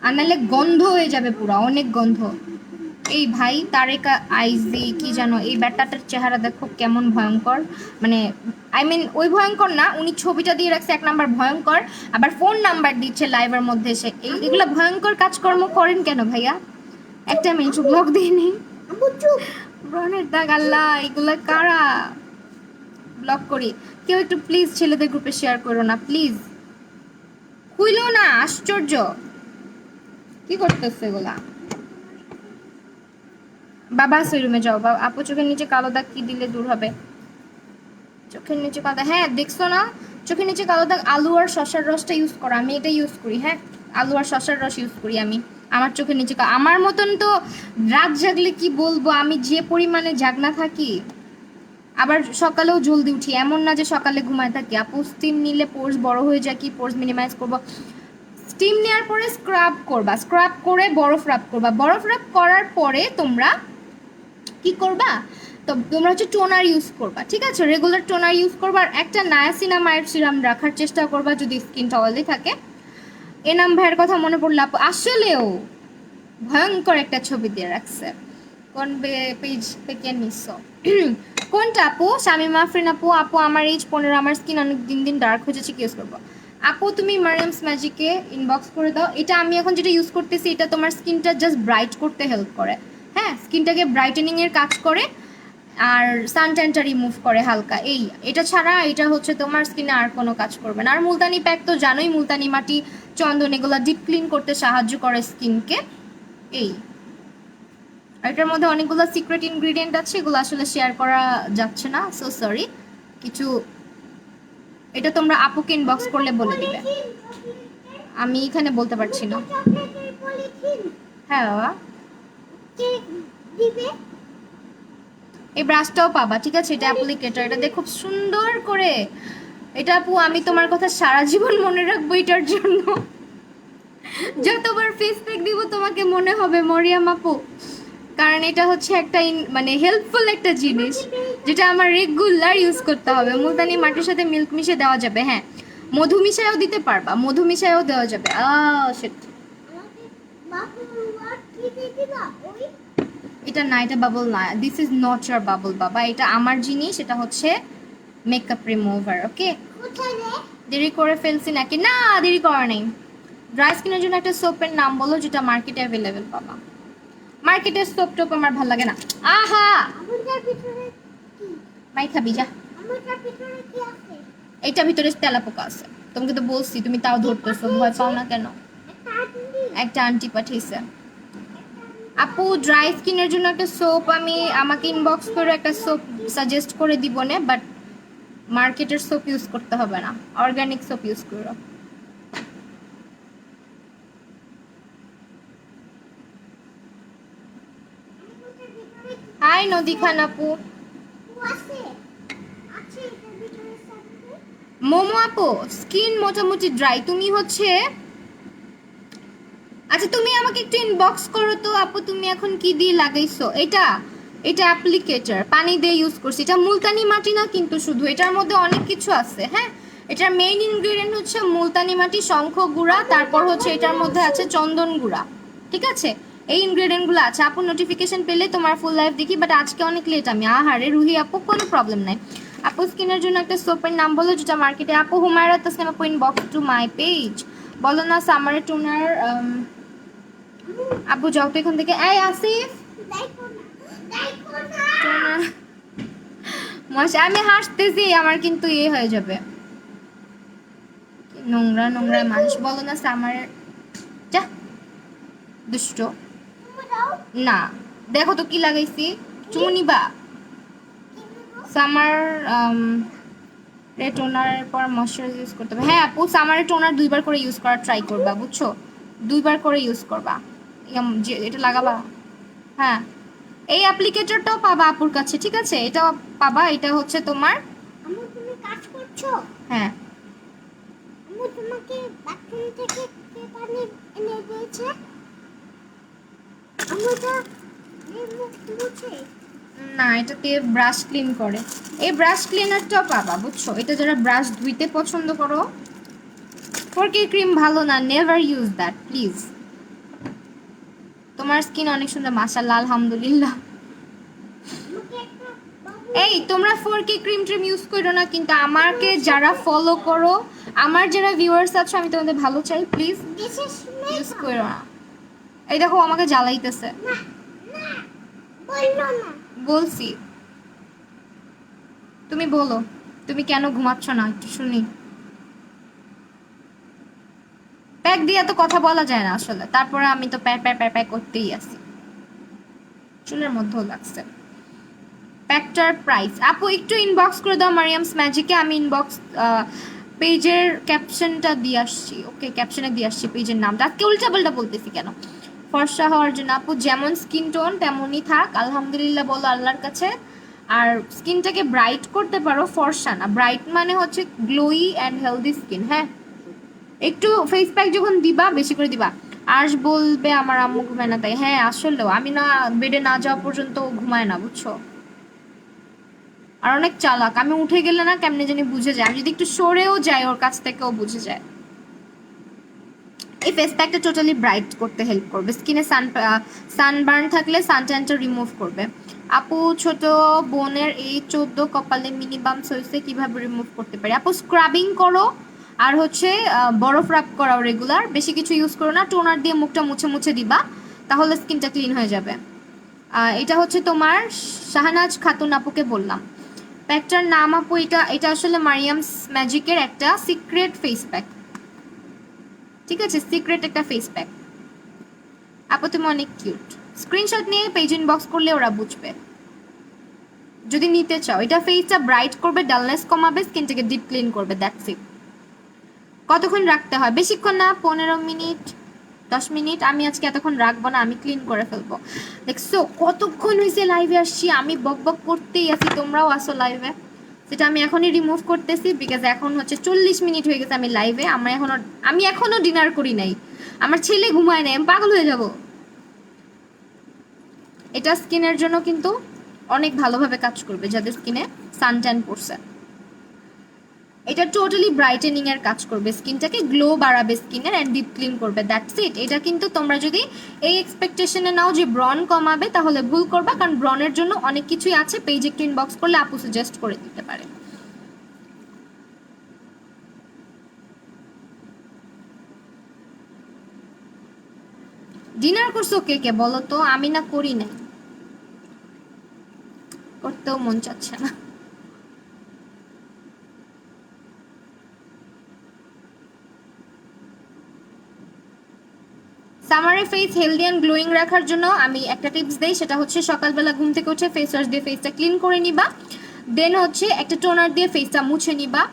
আর নাহলে গন্ধ হয়ে যাবে পুরো, অনেক গন্ধ। এই ভাই তারেকা আইজি কি জানো, এই ব্যাটাটার চেহারা দেখো কেমন ভয়ঙ্কর, মানে আই মিন ওই ভয়ঙ্কর না, উনি ছবিটা দিয়ে রাখছে 1 নাম্বার ভয়ঙ্কর, আবার ফোন নাম্বার দিচ্ছে লাইভের মধ্যে এসে। এগুলো ভয়ঙ্কর কাজকর্ম করেন কেন ভাইয়া? একটা মিনিট ব্লগ দিয়ে নেই, ব্রণের দাগ, আল্লাহ এগুলো কারা? ব্লক করি। কেউ একটু প্লিজ ছেলেদের গ্রুপে শেয়ার করো না প্লিজ, খুইলো না, আশ্চর্য কি করতেছে এগুলা। বাবা সেই রুমে যাও, বাবা আপু চোখের নিচে কালো দাগ কি দিলে দূর হবে? চোখের নিচে কালো দাগ, হ্যাঁ দেখছো না চোখের নিচে কালো দাগ, আলু আর শসার রসটা ইউজ করো, আমি এটা ইউজ করি, হ্যাঁ আলু আর শসার রস ইউজ করি আমি। আমার চোখের নিচে আমার মতন তো রাত জাগলে কি বলবো, আমি যে পরিমাণে জাগনা থাকি, আবার সকালেও জলদি উঠি, এমন না যে সকালে ঘুমায় থাকি। আপু স্টিম নিলে পোর্স বড় হয়ে যায়, কি পোর্স মিনিমাইজ করবো? স্টিম নেওয়ার পরে স্ক্রাব করবা, স্ক্রাব করে বরফ রাব করবা, বরফ রাব করার পরে তোমরা কি করবা, তো তোমরা হচ্ছে টোনার ইউজ করবা, ঠিক আছে? রেগুলার টোনার ইউজ করবা, আর একটা নায়াসিনামাইড সিরাম রাখার চেষ্টা করবা যদি স্কিনটা অয়েলি থাকে। এনাম ভাইয়ের কথা মনে পড়লো আপু, আসলেও ভয়ঙ্কর একটা ছবি দিয়ে রাখছে। কোন পেজ থেকে নিছো? কোনটা আপু? শামিমা আফরিন আপু, আপু আমার এজ 15, আমার স্কিন অনেক দিন দিন ডার্ক হয়ে যাচ্ছে, কি ইউজ করবো? আপু তুমি মারিয়ামস ম্যাজিকে ইনবক্স করে দাও। এটা আমি এখন যেটা ইউজ করতেছি, এটা তোমার স্কিনটা জাস্ট ব্রাইট করতে হেল্প করে, হ্যাঁ, স্কিনটাকে ব্রাইটেনিং এর কাজ করে, আর সানট্যানটা রিমুভ করে হালকা, এই এটা ছাড়া এটা হচ্ছে তোমার স্কিনে আর কোনো কাজ করবে না। আর মুলতানি প্যাক তো জানোই, মুলতানি মাটি, চন্দন, এগুলো ডিপ ক্লিন করতে সাহায্য করে স্কিনকে। এই আর এটার মধ্যে অনেকগুলো সিক্রেট ইনগ্রেডিয়েন্ট আছে, এগুলো আসলে শেয়ার করা যাচ্ছে না, সো সরি। কিছু এটা তোমরা আপুকে ইনবক্স করলে বলে দিবে, আমি এখানে বলতে পারছি না। চকলেটের পলিথিন হ্যাঁ বাবা, কে দিবে? এই ব্রাশটাও পাবা, ঠিক আছে? এটা অ্যাপ্লিকেটর, এটা দেখো খুব সুন্দর করে। এটা আপু আমি তোমার কথা সারা জীবন মনে রাখবো এটার জন্য। যতবার ফেস প্যাক দিব তোমাকে মনে হবে মরিয়াম আপু, কারণ এটা হচ্ছে একটা মানে হেল্পফুল একটা জিনিস, যেটা আমার রেগুলার ইউজ করতে হবে। মুলতানি মাটির সাথে মিল্ক মিশে দেওয়া যাবে, হ্যাঁ, মধু মিশায়ও দিতে পারবা, মধু মিশায়ও দেওয়া যাবে। শিট, আমাকে বাবু আর কি দিয়ে দিবা? ওই এটা না, এটা বাবল না, this is not your bubble বাবা, এটা আমার জিনিস, এটা হচ্ছে মেকআপ রিমুভার, ওকে? কোথায় রে? দেরি করে ফেলছি নাকি? না, দেরি করা নেই। ড্রাই স্কিনের জন্য একটা সোপের নাম বলো যেটা মার্কেটে অ্যাভেলেবেল পাবা। মার্কেটের সোপ টোপ আমার ভালো লাগে না। আহা, আমাদের ভিতরে কি? মাই খাবি যা। আমাদের ভিতরে কি আছে? এইটা ভিতরে তেলাপোকা আছে, তোমাকে তো বলছি, তুমি তাও ধরতেছো, ভয় পাও না কেন? একটা আন্টি, একটা আন্টি পাঠিয়েছে। আপু ড্রাই স্কিনের জন্য একটা সোপ আমি আমাকে ইনবক্স করে একটা সোপ সাজেস্ট করে দিব না, বাট মার্কেটের সোপ ইউজ করতে হবে না, অর্গানিক সোপ ইউজ করো। আমাদের ভিতরে হাই নদী খান আপু। কি আছে? আছে এটার ভিতরে শ্যাম্পু। মোমো আপু স্কিন মোটামুটি ড্রাই, তুমি হচ্ছে, আচ্ছা তুমি আমাকে একটু ইনবক্স করো তো আপু, তুমি এখন কি দিয়ে লাগাইছো এটা? এটা অ্যাপ্লিকেটর, পানি দিয়ে ইউজ করছি, এটা মুলতানি মাটি না কিন্তু শুধু, এটার মধ্যে অনেক কিছু আছে, হ্যাঁ। এটার মেইন ইনগ্রেডিয়েন্ট হচ্ছে মুলতানি মাটি, শঙ্খ গুঁড়া, তারপর হচ্ছে এটার মধ্যে আছে চন্দন গুঁড়া, ঠিক আছে? এই ইনগ্রেডিয়েন্টগুলো আছে। আপু নোটিফিকেশন পেলে তোমার ফুল লাইফ দেখি, বাট আজকে অনেক লেট আমি। আহারে রুহি আপু, কোনো প্রবলেম নাই। আপু স্কিনের জন্য একটা সোপের নাম বলো যেটা মার্কেটে। আপু হুমায়রা তাসনিম আপু ইনবক্স টু মাই পেজ, বলো না সামারের টোনার। আপু যাও তো এখান থেকে, এই আসিফ দেখো না, দেখো না। টোনার মশা, আমি হাসতেছি, আমার কিন্তু হয়ে যাবে। নোংরা নোংরা মানুষ, বলো না সামারের, যা দুষ্ট। তোমরাও না দেখো তো কি লাগাইছি, চুনিবা সামার টোনারের পর ময়শ্চারাইজ ইউজ করতে হবে। হ্যাঁ আপু সামারের টোনার 2বার করে ইউজ করার ট্রাই করবা, বুঝছো? 2বার করে ইউজ করবা, যে এটা লাগাবা। হ্যাঁ এই অ্যাপ্লিকেটরটাও পাবা আপুর কাছে, ঠিক আছে? এটাও পাবা, এটা হচ্ছে তোমার, আমু তুমি কাজ করছো? হ্যাঁ আমু তোমাকে বাথরুম থেকে কে পানি এনে দিয়েছে? আমুটা মুখ মুছে। না, এটাতে ব্রাশ ক্লিন করে, এই ব্রাশ ক্লিনারটাও পাবা, বুঝছো? এটা যারা ব্রাশ ধুইতে পছন্দ করো, ফোরকে ক্রিম ভালো না, নেভার ইউজ দ্যাট প্লিজ। তোমার স্কিন অনেক সুন্দর মাশাআল্লাহ, আলহামদুলিল্লাহ। আমাকে একটা বাবু এই তোমরা 4K ক্রিম ট্রিম ইউজ করো না কিন্তু, আমাকে যারা ফলো করো, আমার যারা ভিউয়ার্স আছো, আমি তোমাদের ভালো চাই, প্লিজ দেশের ইউজ স্নেহ। করো না। এই দেখো আমাকে জ্বালাইতেছে, না না বললো না। বলছি। তুমি বলো তুমি কেন ঘুমাচ্ছ না, একটু শুনি। প্যাক দিয়ে তো কথা বলা যায় না আসলে, তারপরে আমি তো প্যাক প্যাক প্যাক প্যাক করতেই আছি, চুলের মধ্যেও লাগছে। প্যাকটার প্রাইস আপু একটু ইনবক্স করে দাও মারিয়ামস ম্যাজিকে, আমি ইনবক্স পেজের ক্যাপশনটা দিয়ে আসছি, ওকে ক্যাপশনে দিয়ে আসছি পেজের নামটা। আজকে উল্টা পাল্টা বলতেছি কেন? ফর্সা হওয়ার জন্য আপু যেমন স্কিন টোন তেমনই থাক, আলহামদুলিল্লাহ বলো আল্লাহর কাছে। আর স্কিনটাকে ব্রাইট করতে পারো, ফর্সা না। ব্রাইট মানে হচ্ছে গ্লোই অ্যান্ড হেলদি স্কিন। হ্যাঁ, একটু ফেস প্যাক যখন দিবা বেশি করে দিবা। আজ বলবে আমার আম্মু ঘুমায় না তাই। হ্যাঁ আসলেও আমি না বেডে না যাওয়া পর্যন্ত ও ঘুমায় না, বুঝছো। আর অনেক চালাক, আমি উঠে গেলে না কেমনে জানি বুঝে যায়, আমি যদি একটু সরেও যাই ওর কাছ থেকে ও বুঝে যায়। এই ফেস প্যাকটা টোটালি ব্রাইট করতে হেল্প করবে, স্কিনে সানবার্ন থাকলে সানট্যানটা রিমুভ করবে। আপু ছোট বোনের এই 14 কপালে মিনি বাম্পস হয়েছে, কিভাবে রিমুভ করতে পারি? আপু স্ক্রাবিং করো, আর হচ্ছে বরফ রাব করাও রেগুলার, বেশি কিছু ইউজ করো না, টোনার দিয়ে মুখটা মুছে মুছে দিবা, তাহলে স্কিনটা ক্লিন হয়ে যাবে। এটা হচ্ছে তোমার শাহনাজ খাতুন আপুকে বললাম। প্যাকটার নাম আপু এটা এটা আসলে মারিয়ামস ম্যাজিকের একটা সিক্রেট ফেস প্যাক, ঠিক আছে, সিক্রেট একটা ফেস প্যাক। আপু তুমি অনেক কিউট। স্ক্রিনশট নিয়ে পেজ ইনবক্স করলে ওরা বুঝবে যদি নিতে চাও। এটা ফেসটা ব্রাইট করবে, ডালনেস কমাবে, স্কিনটাকে ডিপ ক্লিন করবে, দ্যাটস ইট। কতক্ষণ রাখতে হয়? বেশিক্ষণ না, 15 মিনিট 10 মিনিট। আমি আজকে এতক্ষণ রাখবো না, আমি ক্লিন করে ফেলবো। দেখছো কতক্ষণ হয়েছে লাইভে আসছি, আমি বক বক করতেই আছি, তোমরাও আসো লাইভে। সেটা আমি এখনই রিমুভ করতেছি, বিকজ এখন হচ্ছে 40 মিনিট হয়ে গেছে আমি লাইভে। আমি এখনো ডিনার করি নাই, আমার ছেলে ঘুমায় নাই, আমি পাগল হয়ে যাব। এটা স্কিনের জন্য কিন্তু অনেক ভালোভাবে কাজ করবে যাদের স্কিনে সানট্যান পড়ছে। এটা টোটালি ব্রাইটেনিং এর কাজ করবে, স্কিনটাকে গ্লো বাড়াবে স্কিনের, এন্ড ডিপ ক্লিন করবে, দ্যাটস ইট। এটা কিন্তু তোমরা যদি এই এক্সপেকটেশনে নাও যে ব্রন কমাবে তাহলে ভুল করবা, কারণ ব্রনের জন্য অনেক কিছুই আছে, পেজ একটু ইনবক্স করলে আপু সাজেস্ট করে দিতে পারে। ডিনার করছো কে কে বলো তো? আমি না করি নাই, করতেও মন চাচ্ছে না। সামারে ফেস হেলদি অ্যান্ড গ্লোয়িং রাখার জন্য আমি একটা টিপস দেই, সেটা হচ্ছে সকালবেলা ঘুম থেকে উঠে ফেস ওয়াশ দিয়ে ফেসটা ক্লিন করে নিবা, দেন হচ্ছে একটা টোনার দিয়ে ফেসটা মুছে নিবা,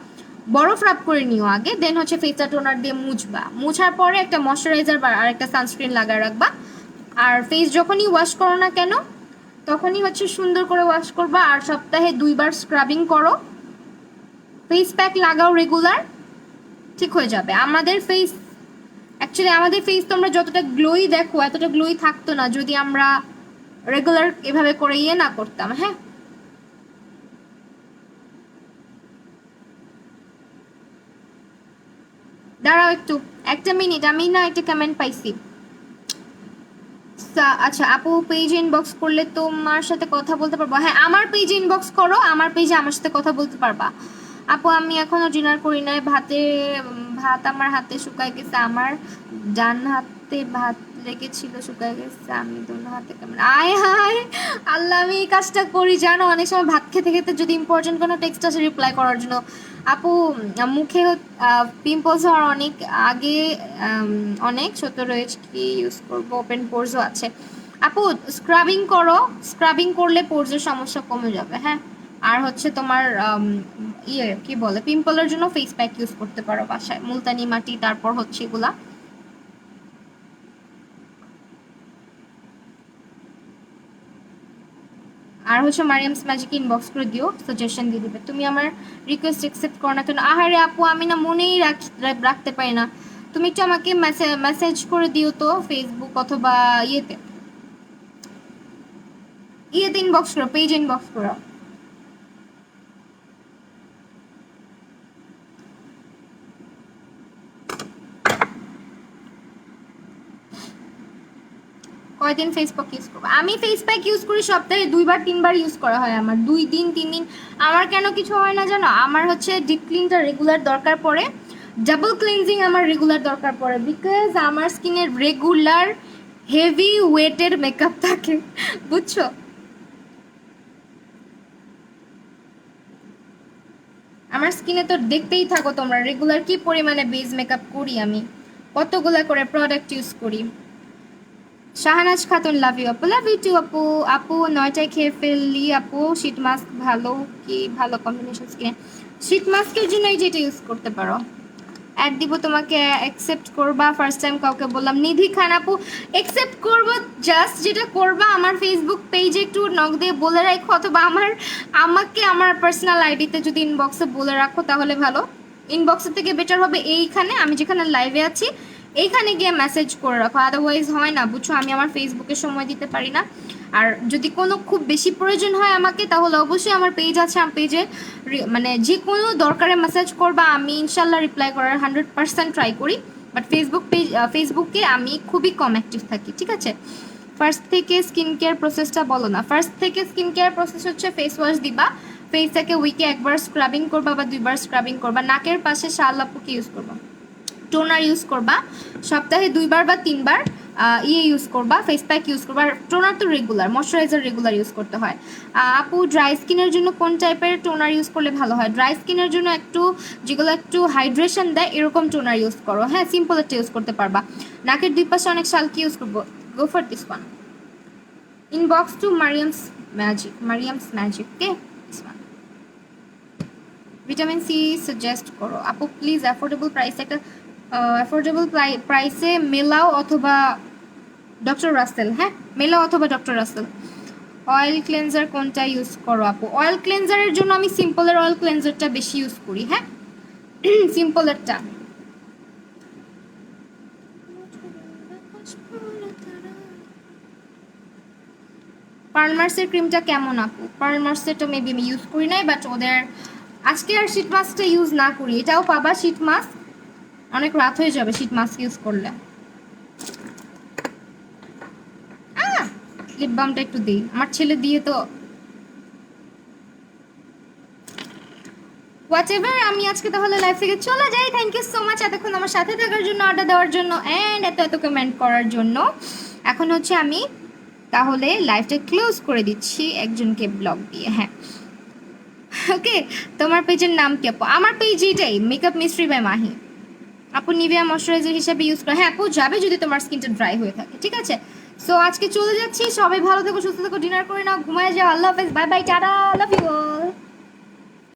বরফ রাব করে নিও আগে, দেন হচ্ছে ফেসটা টোনার দিয়ে মুছবা, মুছার পরে একটা ময়শ্চারাইজার বা আর একটা সানস্ক্রিন লাগায় রাখবা। আর ফেস যখনই ওয়াশ করো না কেন তখনই হচ্ছে সুন্দর করে ওয়াশ করবা, আর সপ্তাহে 2 বার স্ক্রাবিং করো, ফেস প্যাক লাগাও রেগুলার, ঠিক হয়ে যাবে। আমাদের ফেস তোমরা যতটা গ্লোই দেখো এতটা গ্লোই থাকতো না যদি আমরা রেগুলার এভাবে করে না করতাম। হ্যাঁ, দাঁড়াও একটু, একটা মিনিট, আমি না একটা কমেন্ট পাইছি। আচ্ছা আপু পেজে ইনবক্স করলে তোমার সাথে কথা বলতে পারবো? হ্যাঁ, আমার পেজে ইনবক্স করো, আমার পেজে আমার সাথে কথা বলতে পারবা। আপু আমি এখনো ডিনার করি নাই, ভাত আমার হাতে শুকায় গেছে, আমার ডান হাতে ভাত লেগেছিল শুকায় গেছে, আমি দোনো হাতে কেমন আয় হায় আল্লাহ, আমি এই কাজটা করি জানো অনেক সময় ভাত খেতে খেতে, যদি ইম্পর্টেন্ট কোনো টেক্সট আসে রিপ্লাই করার জন্য। আপু মুখে পিম্পলস হওয়ার অনেক আগে অনেক ছোট রয়েছে, কি ইউজ করবো? ওপেন পোরসও আছে। আপু স্ক্রাবিং করো, স্ক্রাবিং করলে পোরসের সমস্যা কমে যাবে। হ্যাঁ, আর হচ্ছে তোমার কি বলে, পিম্পলের জন্য ফেস প্যাক ইউজ করতে পারো বাসায়, মুলতানি মাটি, তারপর হচ্ছে এগুলা। আর হচ্ছে মারিয়ামস ম্যাজিক ইনবক্স করে দিও, সাজেশন দিয়ে দিবে। তুমি আমার রিকোয়েস্ট অ্যাকসেপ্ট করো না কেন? আহারে আপু আমি না মনেই রাখতে পারি না, তুমি একটু আমাকে মেসেজ করে দিও তো, ফেসবুক অথবা ইয়েতে ইনবক্স করো, পেজ ইনবক্স করো। কয়দিন ফেস প্যাক ইউজ করবো? আমি ফেস প্যাক ইউজ করি সপ্তাহে 2 বার 3 বার ইউজ করা হয় আমার, 2 দিন 3 দিন। আমার কেন কিছু হয় না জানো? আমার হচ্ছে ডিপ ক্লিনটা রেগুলার দরকার পড়ে, ডাবল ক্লিনজিং আমার রেগুলার দরকার পড়ে, বিকজ আমার স্কিনের রেগুলার হেভি ওয়েটের মেকআপ থাকে, বুঝছো। আমার স্কিনে তো দেখতেই থাকো তোমরা রেগুলার কি পরিমাণে বেস মেকআপ করি আমি, কতগুলা করে প্রোডাক্ট ইউজ করি। শাহনাজ খাতুন লাভ ইউ আপু, লাভ ইউ টু আপু। আপু 9টায় খেয়ে ফেললি আপু, শীট মাস্ক ভালো কি? ভালো কম্বিনেশন স্কিনে শীট মাস্কের জন্য এই যেটা ইউজ করতে পারো। অ্যাড দিব তোমাকে, অ্যাকসেপ্ট করবা। ফার্স্ট টাইম কাউকে বললাম, নিধি খান আপু অ্যাকসেপ্ট করবো। জাস্ট যেটা করবা আমার ফেসবুক পেজে একটু নক দিয়ে বলে রাখো, অথবা আমাকে আমার পার্সোনাল আইডিতে যদি ইনবক্সে বলে রাখো তাহলে ভালো। ইনবক্সের থেকে বেটার হবে এইখানে, আমি যেখানে লাইভে আছি এইখানে গিয়ে মেসেজ করে রাখো, আদারওয়াইজ হয় না বুঝছো, আমি আমার ফেসবুকে সময় দিতে পারি না। আর যদি কোনো খুব বেশি প্রয়োজন হয় আমাকে, তাহলে অবশ্যই আমার পেজ আছে, আমার পেজে মানে যে কোনো দরকারে মেসেজ করবা, আমি ইনশাল্লাহ রিপ্লাই করার 100% ট্রাই করি। বাট ফেসবুকে আমি খুবই কম অ্যাক্টিভ থাকি, ঠিক আছে। ফার্স্ট থেকে স্কিন কেয়ার প্রসেসটা বলো না। ফার্স্ট থেকে স্কিন কেয়ার প্রসেস হচ্ছে ফেস ওয়াশ দিবা, ফেসটাকে উইকে একবার স্ক্রাবিং করবা বা 2বার স্ক্রাবিং করবা, নাকের পাশে শালাপুকে ইউজ করবা, টোনার ইউজ করবা, সপ্তাহে 2বার বা 3বার ইউজ করবা, ফেস প্যাক ইউজ করবা। আর টোনার তো রেগুলার, ময়শ্চারাইজার রেগুলার ইউজ করতে হয়। আপু ড্রাই স্কিনের জন্য কোন টাইপের টোনার ইউজ করলে ভালো হয়? ড্রাই স্কিনের জন্য যেগুলো একটু হাইড্রেশন দেয় এরকম টোনার ইউজ করো, হ্যাঁ সিম্পল একটা ইউজ করতে পারবা। নাকের 2 পাশে অনেক শালকি ইউজ করবো, go for this one. Inbox to Mariam's magic, okay this one. Vitamin C suggest করো আপু প্লিজ, অ্যাফোর্ডেবল প্রাইসে একটা প্রাইসে মেলাও অথবা ডক্টর রাসেল, হ্যাঁ মেলাও অথবা ডক্টর রাসেল। অয়েল ক্লেনজার কোনটা ইউজ করো আপু? অয়েল ক্লেনজারের জন্য আমি সিম্পলের অয়েল ক্লেনজারটা বেশি ইউজ করি, হ্যাঁ সিম্পলেরটা। পার্লমার্সের ক্রিমটা কেমন আপু? পার্লমার্সেরটা মেবি আমি ইউজ করি নাই, বাট ওদের আজকে আর শীট মাস্কটা ইউজ না করি, এটাও পাবা শীট মাস্ক, অনেক রাত হয়ে যাবে শীট মাস্ক ইউজ করলে। লিপ বামটা একটু দিই, আমার ছেলে দিয়ে তো হোয়াট এভার। আমি আজকে তাহলে লাইভ থেকে চলে যাই। থ্যাংক ইউ সো মাচ এতক্ষণ আমার সাথে থাকার জন্য, অর্ডার দেওয়ার জন্য, অ্যান্ড এত কমেন্ট করার জন্য। এখন হচ্ছে আমি তাহলে লাইভটা ক্লোজ করে দিচ্ছি একজনকে ব্লগ দিয়ে, হ্যাঁ ওকে। তোমার পেজের নাম কি আপু? আমার পেজ এটাই, মেকআপ মিস্ট্রি বাই মাহি। আপু নিভিয়া ময়শ্চারাইজার হিসেবে ইউজ করে, হ্যাঁ আপু যাবে যদি তোমার স্কিনটা ড্রাই হয়ে থাকে, ঠিক আছে। সো আজকে চলে যাচ্ছি, সবাই ভালো থেকো, সুস্থ থেকো, ডিনার করে নাও, ঘুমায় যাও, আল্লাহ হাফেজ, bye bye, tata, love you.